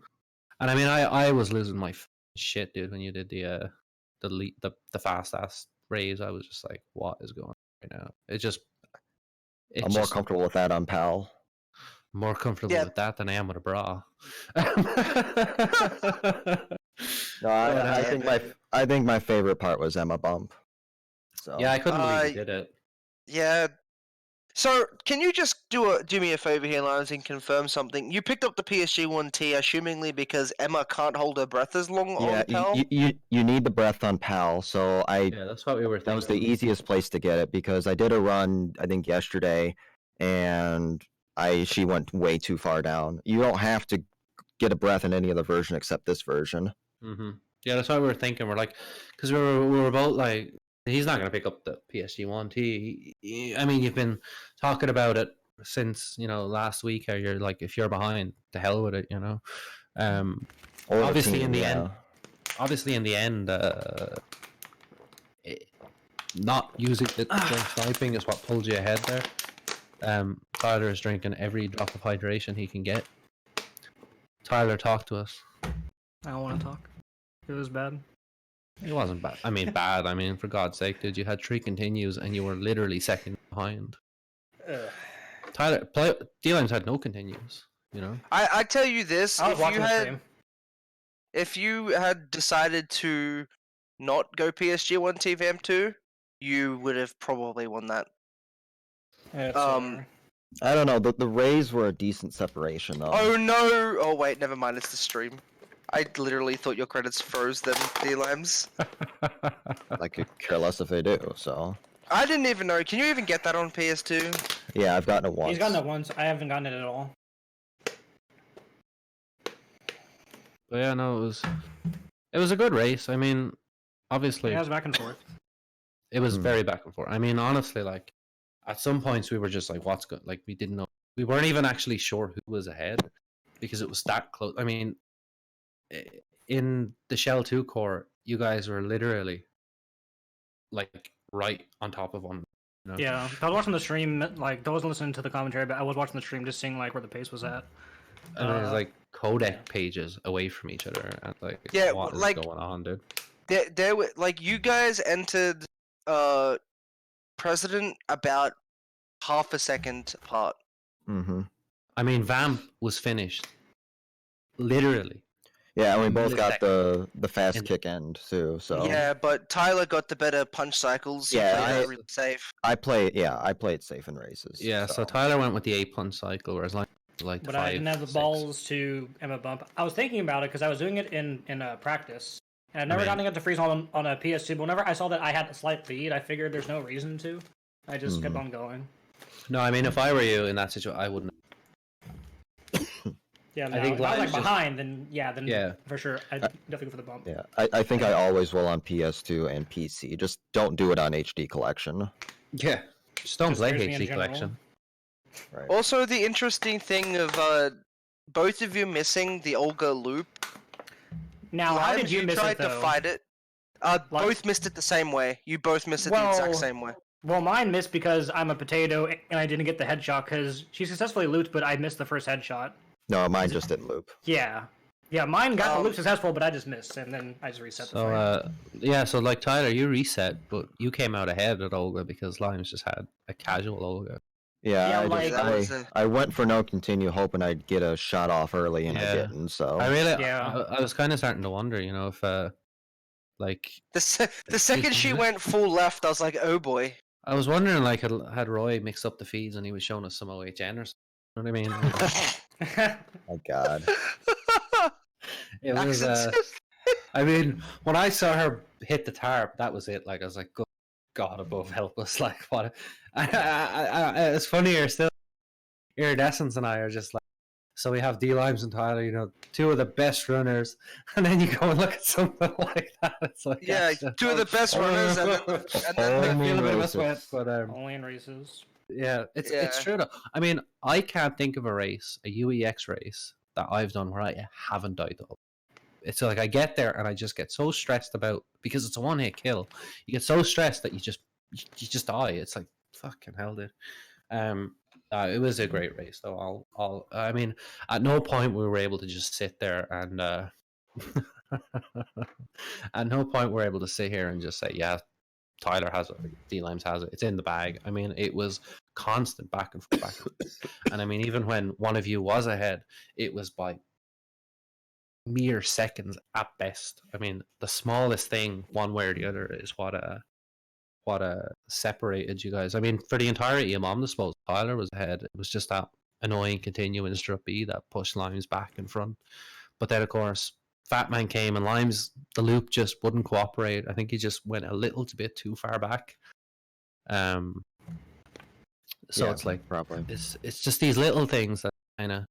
And I mean, I was losing my shit, dude, when you did the fast ass raise. I was just like, what is going on right now? I'm more comfortable with that on PAL. More comfortable with that than I am with a bra. No, I think my favorite part was Emma Bump. So yeah, I couldn't believe you did it. Yeah. So can you just do me a favor here, Lions, and confirm something? You picked up the PSG-1T, assumingly because Emma can't hold her breath as long on PAL. you need the breath on PAL. So yeah, that's what we were thinking. That was the easiest place to get it because I did a run I think yesterday, and she went way too far down. You don't have to get a breath in any other version except this version. Yeah, that's what we were thinking. We're like, because we were both like, he's not going to pick up the PSG-1T. I mean, you've been talking about it since, last week, how you're like, if you're behind, to hell with it, Obviously, in the end, not using the drink sniping is what pulled you ahead there. Tyler is drinking every drop of hydration he can get. Tyler, talk to us. I don't want to talk. It was bad. It wasn't bad. I mean, bad. I mean, for God's sake, dude, you had 3 continues and you were literally second behind. Tyler, D-Limes had no continues. You know. I tell you this: I was watching the stream. if you had decided to not go PSG1 TVM2, you would have probably won that. I don't know. The rays were a decent separation though. Oh no! Oh wait, never mind. It's the stream. I literally thought your credits froze them, D-Limes. I could care less if they do. So. I didn't even know. Can you even get that on PS2? Yeah, I've gotten it once. He's gotten it once. I haven't gotten it at all. But yeah, no, it was a good race. I mean, obviously, it was back and forth. It was very back and forth. I mean, honestly, like at some points we were just like, "What's good?" Like we didn't know. We weren't even actually sure who was ahead because it was that close. I mean, in the Shell 2 core, you guys were literally like right on top of one. You know? Yeah, I was watching the stream. Like, I wasn't listening to the commentary, but I was watching the stream, just seeing like where the pace was at. And there's like codec pages away from each other, and like, yeah, what is like, going on, dude? There were like you guys entered President about half a second apart. Mm-hmm. I mean, Vamp was finished, literally. Yeah, and we both got the fast kick end too. So yeah, but Tyler got the better punch cycles. Yeah, I really safe. I played safe in races. Yeah, so Tyler went with the 8 punch cycle, whereas like but the 5, I didn't have the 6. balls to Emma bump. I was thinking about it because I was doing it in practice, and I've never gotten it to freeze on a PS2. But whenever I saw that I had a slight lead, I figured there's no reason to. I just kept on going. No, I mean, if I were you in that situation, I wouldn't. Yeah, no, I think if I was like just... behind, then for sure, I'd definitely go for the bump. Yeah, I think I always will on PS2 and PC. Just don't do it on HD collection. Yeah, just don't play HD collection. Right. Also, the interesting thing of both of you missing the Olga loop. Now, how did you miss it, though? tried to fight it. Both missed it the same way. You both missed it the exact same way. Well, mine missed because I'm a potato and I didn't get the headshot because she successfully looped, but I missed the first headshot. No, mine just didn't loop. Yeah. Yeah, mine got the loop successful, but I just missed, and then I just reset the fight. Yeah, so like Tyler, you reset, but you came out ahead at Olga because Limes just had a casual Olga. Yeah, I went for no continue, hoping I'd get a shot off early, and I didn't. So I was kind of starting to wonder, you know, if like the second she went full left, I was like, oh boy. I was wondering, like, had Roy mixed up the feeds and he was showing us some OHN or something. You know what I mean? My God. It was. I mean, when I saw her hit the tarp, that was it. Like, I was like, "Good God above, help us!" Like, what? It's funnier still. Iridescence and I are just like, so we have D-Limes and Tyler, you know, two of the best runners, and then you go and look at something like that. It's like, yeah, two of the best runners, and then they feel a bit of a sweat, but only in races. Yeah, it's true though. I mean, I can't think of a race, a UEX race that I've done where I haven't died to. It's like I get there and I just get so stressed about, because it's a one-hit kill. You get so stressed that you just die. It's like fucking hell, dude. It was a great race though. I mean, at no point we were able to just sit there and at no point we're able to sit here and just say, yeah, Tyler has it, D-Limes has it, it's in the bag. I mean, it was constant back and forth. And I mean, even when one of you was ahead, it was by mere seconds at best. I mean, the smallest thing, one way or the other, is what separated you guys. I mean, for the entirety of Omnispose, Tyler was ahead. It was just that annoying continuing strut B that pushed Limes back in front. But then, of course, Fatman came and Limes, the loop just wouldn't cooperate. I think he just went a little bit too far back. So it's like, probably it's just these little things that kind of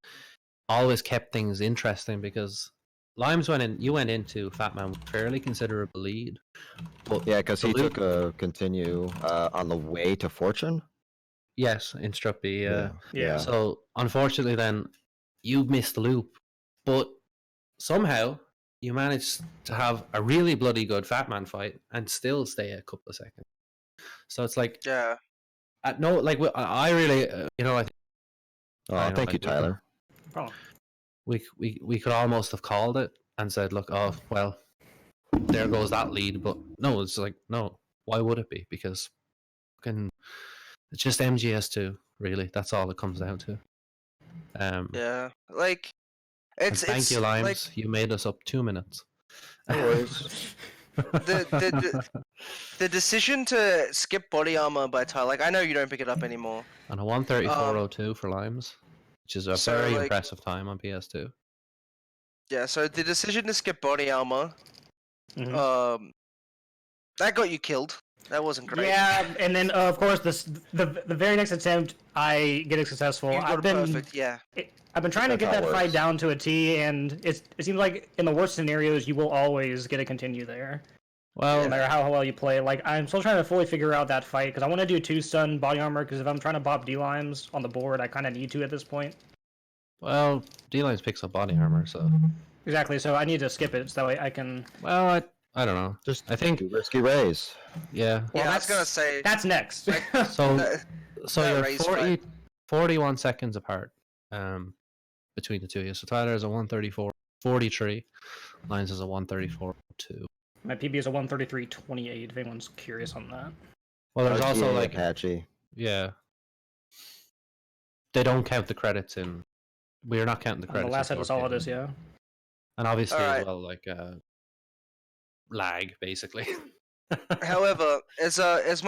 always kept things interesting, because Limes you went into Fatman with fairly considerable lead. But yeah, because he took a continue on the way to Fortune. Yes, in strut B. Yeah. So unfortunately, then you missed the loop, but somehow you managed to have a really bloody good Fatman fight and still stay a couple of seconds. So it's like, yeah, at no, like I really, you know, thank you, Tyler. No problem. We could almost have called it and said, look, oh well, there goes that lead. But no, it's like, no, why would it be? Because it's just MGS2, really. That's all it comes down to. Yeah, like it's thank you, Limes. like You made us up 2 minutes. No worries. the decision to skip body armor by Ty, like I know you don't pick it up anymore. And a 134.02 for Limes, which is a very like, impressive time on PS2. Yeah, so the decision to skip body armor, that got you killed. That wasn't great. Yeah, and then of course the very next attempt I get it successful. You got it perfect, yeah. I've been trying to get that fight down to a T, and it seems like in the worst scenarios you will always get to continue there. Well, no matter how well you play. Like I'm still trying to fully figure out that fight because I want to do 2-stun body armor because if I'm trying to pop D-Limes on the board, I kind of need to at this point. Well, D-Limes picks up body armor, so exactly. So I need to skip it so that way I can. Well, I don't know. I think risky raise. Yeah. Well, I was gonna say that's next. so you're 41 seconds apart between the two of you. So Tyler is a 134.43, Lions is a 134.2. My PB is a 133.28. If anyone's curious on that. Well, there's also like patchy. Yeah. They don't count the credits in. We're not counting the credits. The last set was all it is, yeah. And obviously, as well, like lag, basically. However, as much